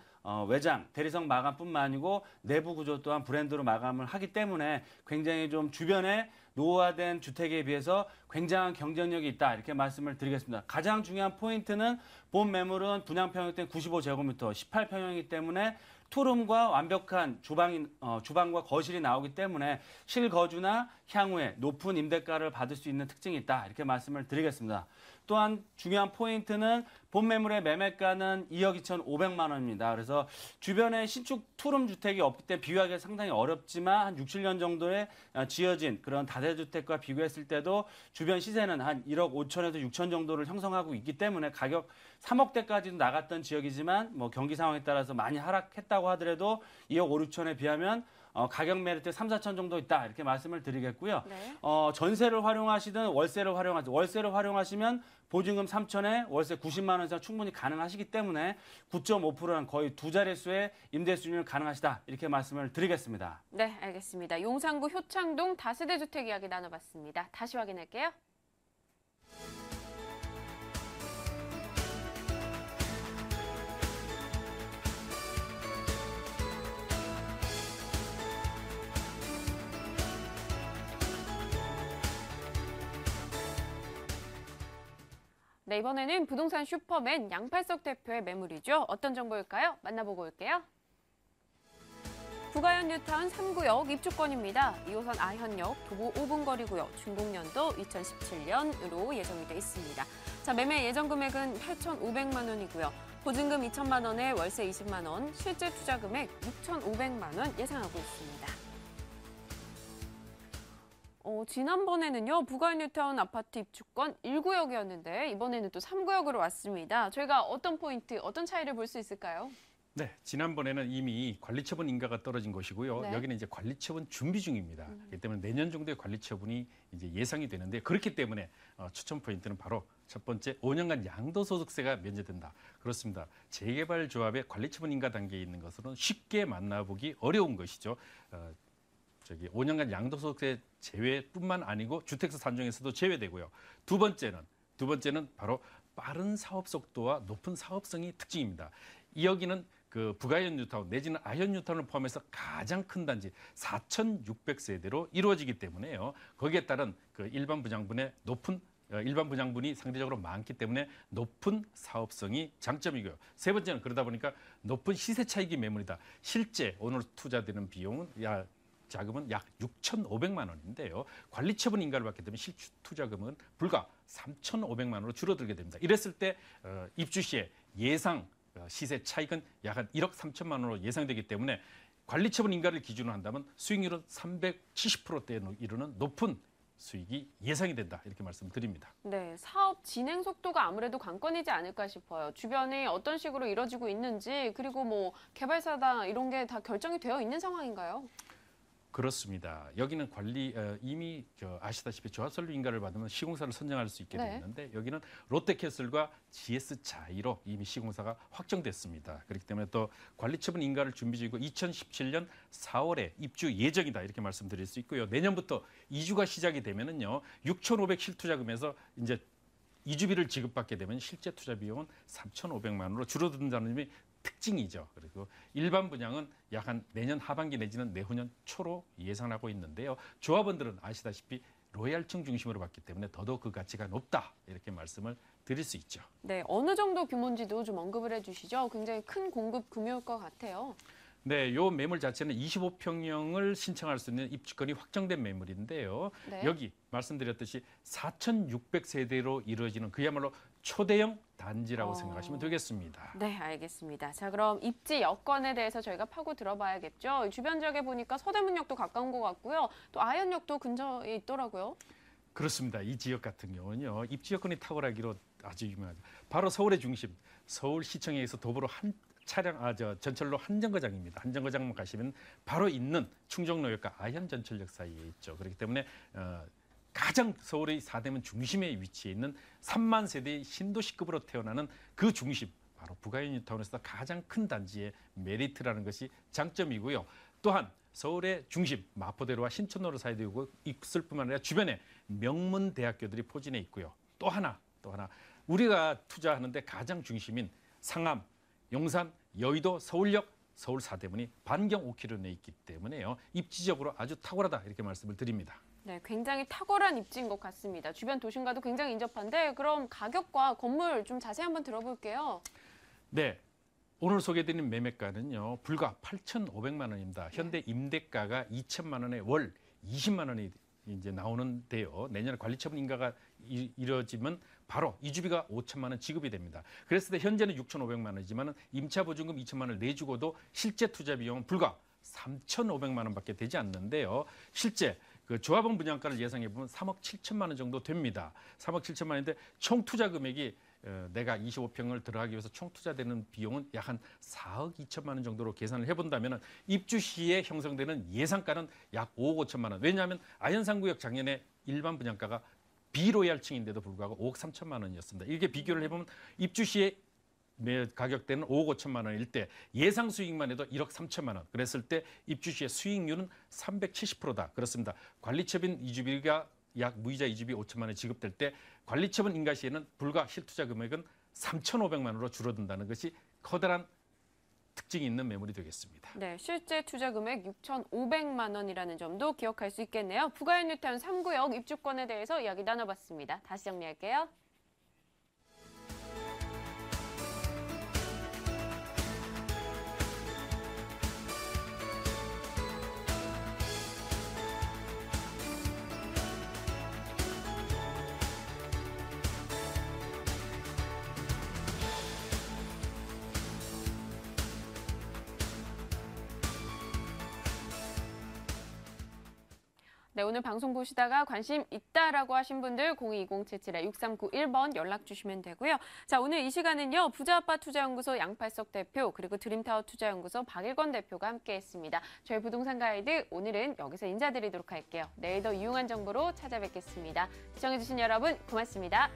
외장, 대리석 마감뿐만 아니고 내부 구조 또한 브랜드로 마감을 하기 때문에 굉장히 좀 주변에 노후화된 주택에 비해서 굉장한 경쟁력이 있다 이렇게 말씀을 드리겠습니다. 가장 중요한 포인트는 본 매물은 분양평형된 95제곱미터 18평형이기 때문에 투룸과 완벽한 주방과 거실이 나오기 때문에 실거주나 향후에 높은 임대가를 받을 수 있는 특징이 있다 이렇게 말씀을 드리겠습니다. 또한 중요한 포인트는 본 매물의 매매가는 2억 2,500만 원입니다. 그래서 주변에 신축 투룸 주택이 없기 때문에 비교하기가 상당히 어렵지만 한 6, 7년 정도에 지어진 그런 다세주택과 비교했을 때도 주변 시세는 한 1억 5천에서 6천 정도를 형성하고 있기 때문에 가격 3억대까지도 나갔던 지역이지만 뭐 경기 상황에 따라서 많이 하락했다고 하더라도 2억 5, 6천에 비하면 가격 메리트 3, 4천 정도 있다 이렇게 말씀을 드리겠고요. 네. 전세를 활용하시든 월세를 활용하시면 보증금 3천에 월세 90만 원 이상 충분히 가능하시기 때문에 9.5%는 거의 두 자릿수의 임대 수익률 가능하시다 이렇게 말씀을 드리겠습니다. 네, 알겠습니다. 용산구 효창동 다세대 주택 이야기 나눠봤습니다. 다시 확인할게요. 네, 이번에는 부동산 슈퍼맨 양팔석 대표의 매물이죠. 어떤 정보일까요? 만나보고 올게요. 부가현 뉴타운 3구역 입주권입니다. 2호선 아현역 도보 5분 거리고요. 준공년도 2017년으로 예정이 돼 있습니다. 자, 매매 예정 금액은 8,500만 원이고요. 보증금 2천만 원에 월세 20만 원, 실제 투자 금액 6,500만 원 예상하고 있습니다. 지난번에는요, 부가현 뉴타운 아파트 입주권 1구역이었는데 이번에는 또 3구역으로 왔습니다. 저희가 어떤 포인트, 어떤 차이를 볼 수 있을까요? 네, 지난번에는 이미 관리처분 인가가 떨어진 곳이고요. 네. 여기는 이제 관리처분 준비 중입니다. 그렇기 때문에 내년 정도의 관리처분이 이제 예상이 되는데 그렇기 때문에 추천 포인트는 바로 첫 번째 5년간 양도소득세가 면제된다. 그렇습니다. 재개발 조합의 관리처분 인가 단계에 있는 것으로는 쉽게 만나보기 어려운 것이죠. 5년간 양도소득세 제외뿐만 아니고 주택수 산정에서도 제외되고요. 두 번째는 바로 빠른 사업 속도와 높은 사업성이 특징입니다. 여기는 그 부가현 뉴타운 내지는 아현 뉴타운을 포함해서 가장 큰 단지 4,600세대로 이루어지기 때문에요. 거기에 따른 그 일반 분양분이 상대적으로 많기 때문에 높은 사업성이 장점이고요. 세 번째는 그러다 보니까 높은 시세 차익이 매물이다. 실제 오늘 투자되는 비용은 자금은 약 6,500만 원인데요. 관리처분 인가를 받게 되면 실투 투자금은 불과 3,500만 원으로 줄어들게 됩니다. 이랬을 때 입주 시에 예상 시세 차익은 약 한 1억 3천만 원으로 예상되기 때문에 관리처분 인가를 기준으로 한다면 수익률은 370%대에 이르는 높은 수익이 예상이 된다 이렇게 말씀드립니다. 네, 사업 진행 속도가 아무래도 관건이지 않을까 싶어요. 주변에 어떤 식으로 이루어지고 있는지 그리고 뭐 개발사다 이런 게 다 결정이 되어 있는 상황인가요? 그렇습니다. 여기는 이미 아시다시피 조합설립 인가를 받으면 시공사를 선정할 수 있게 되어 있는데 여기는 롯데캐슬과 GS자이로 이미 시공사가 확정됐습니다. 그렇기 때문에 또 관리처분 인가를 준비 중이고 2017년 4월에 입주 예정이다 이렇게 말씀드릴 수 있고요. 내년부터 이주가 시작이 되면은요 6,500 실투자금에서 이제 이주비를 지급받게 되면 실제 투자 비용은 3,500만 원으로 줄어든다는 점이 특징이죠. 그리고 일반 분양은 약 한 내년 하반기 내지는 내후년 초로 예상하고 있는데요. 조합원들은 아시다시피 로얄층 중심으로 봤기 때문에 더더욱 그 가치가 높다 이렇게 말씀을 드릴 수 있죠. 네, 어느 정도 규모인지도 좀 언급을 해주시죠. 굉장히 큰 공급 규모일 것 같아요. 네, 요 매물 자체는 25평형을 신청할 수 있는 입주권이 확정된 매물인데요. 네. 여기 말씀드렸듯이 4,600세대로 이루어지는 그야말로 초대형 단지라고 생각하시면 되겠습니다. 네, 알겠습니다. 자, 그럼 입지 여건에 대해서 저희가 파고 들어봐야겠죠. 주변 지역에 보니까 서대문역도 가까운 것 같고요. 또 아현역도 근처에 있더라고요. 그렇습니다. 이 지역 같은 경우는요. 입지 여건이 탁월하기로 아주 유명하죠. 바로 서울의 중심, 서울시청에서 도보로 전철로 한정거장입니다. 한정거장만 가시면 바로 있는 충정로역과 아현전철역 사이에 있죠. 그렇기 때문에 가장 서울의 4대문 중심에 위치해 있는 3만 세대의 신도시급으로 태어나는 그 중심, 바로 부가현 뉴타운에서 가장 큰 단지의 메리트라는 것이 장점이고요. 또한 서울의 중심, 마포대로와 신촌로로 사이되고 있을 뿐만 아니라 주변에 명문 대학교들이 포진해 있고요. 또 하나 우리가 투자하는데 가장 중심인 상암, 용산, 여의도, 서울역, 서울 4대문이 반경 5km 내에 있기 때문에요. 입지적으로 아주 탁월하다 이렇게 말씀을 드립니다. 네, 굉장히 탁월한 입지인 것 같습니다. 주변 도심과도 굉장히 인접한데 그럼 가격과 건물 좀 자세히 한번 들어볼게요. 네, 오늘 소개해드린 매매가는요. 불과 8,500만 원입니다. 현대 임대가가 2천만 원에 월 20만 원이 이제 나오는데요. 내년에 관리처분 인가가 이루어지면 바로 이주비가 5천만 원 지급이 됩니다. 그랬을 때 현재는 6,500만 원이지만 임차 보증금 2천만 원을 내주고도 실제 투자 비용은 불과 3,500만 원밖에 되지 않는데요. 실제 그 조합원 분양가를 예상해 보면 3억 7천만 원 정도 됩니다. 3억 7천만 원인데 총 투자 금액이 내가 25평을 들어가기 위해서 총 투자되는 비용은 약 한 4억 2천만 원 정도로 계산을 해본다면 입주 시에 형성되는 예상가는 약 5억 5천만 원. 왜냐하면 아현상구역 작년에 일반 분양가가 비로얄층인데도 불구하고 5억 3천만 원이었습니다. 이렇게 비교를 해보면 입주 시에 가격대는 5억 5천만 원일 때 예상 수익만 해도 1억 3천만 원. 그랬을 때 입주 시의 수익률은 370%다. 그렇습니다. 관리처분 이주비가 약 무이자 이주비 5천만 원이 지급될 때 관리처분 인가 시에는 불과 실투자 금액은 3,500만 원으로 줄어든다는 것이 커다란 특징이 있는 매물이 되겠습니다. 네, 실제 투자 금액 6,500만 원이라는 점도 기억할 수 있겠네요. 부가현 뉴타운 3구역 입주권에 대해서 이야기 나눠봤습니다. 다시 정리할게요. 네, 오늘 방송 보시다가 관심 있다라고 하신 분들 022077-6391번 연락 주시면 되고요. 자, 오늘 이 시간은요. 부자아빠 투자연구소 양팔석 대표 그리고 드림타워 투자연구소 박일권 대표가 함께했습니다. 저희 부동산 가이드 오늘은 여기서 인사드리도록 할게요. 내일 더 유용한 정보로 찾아뵙겠습니다. 시청해주신 여러분 고맙습니다.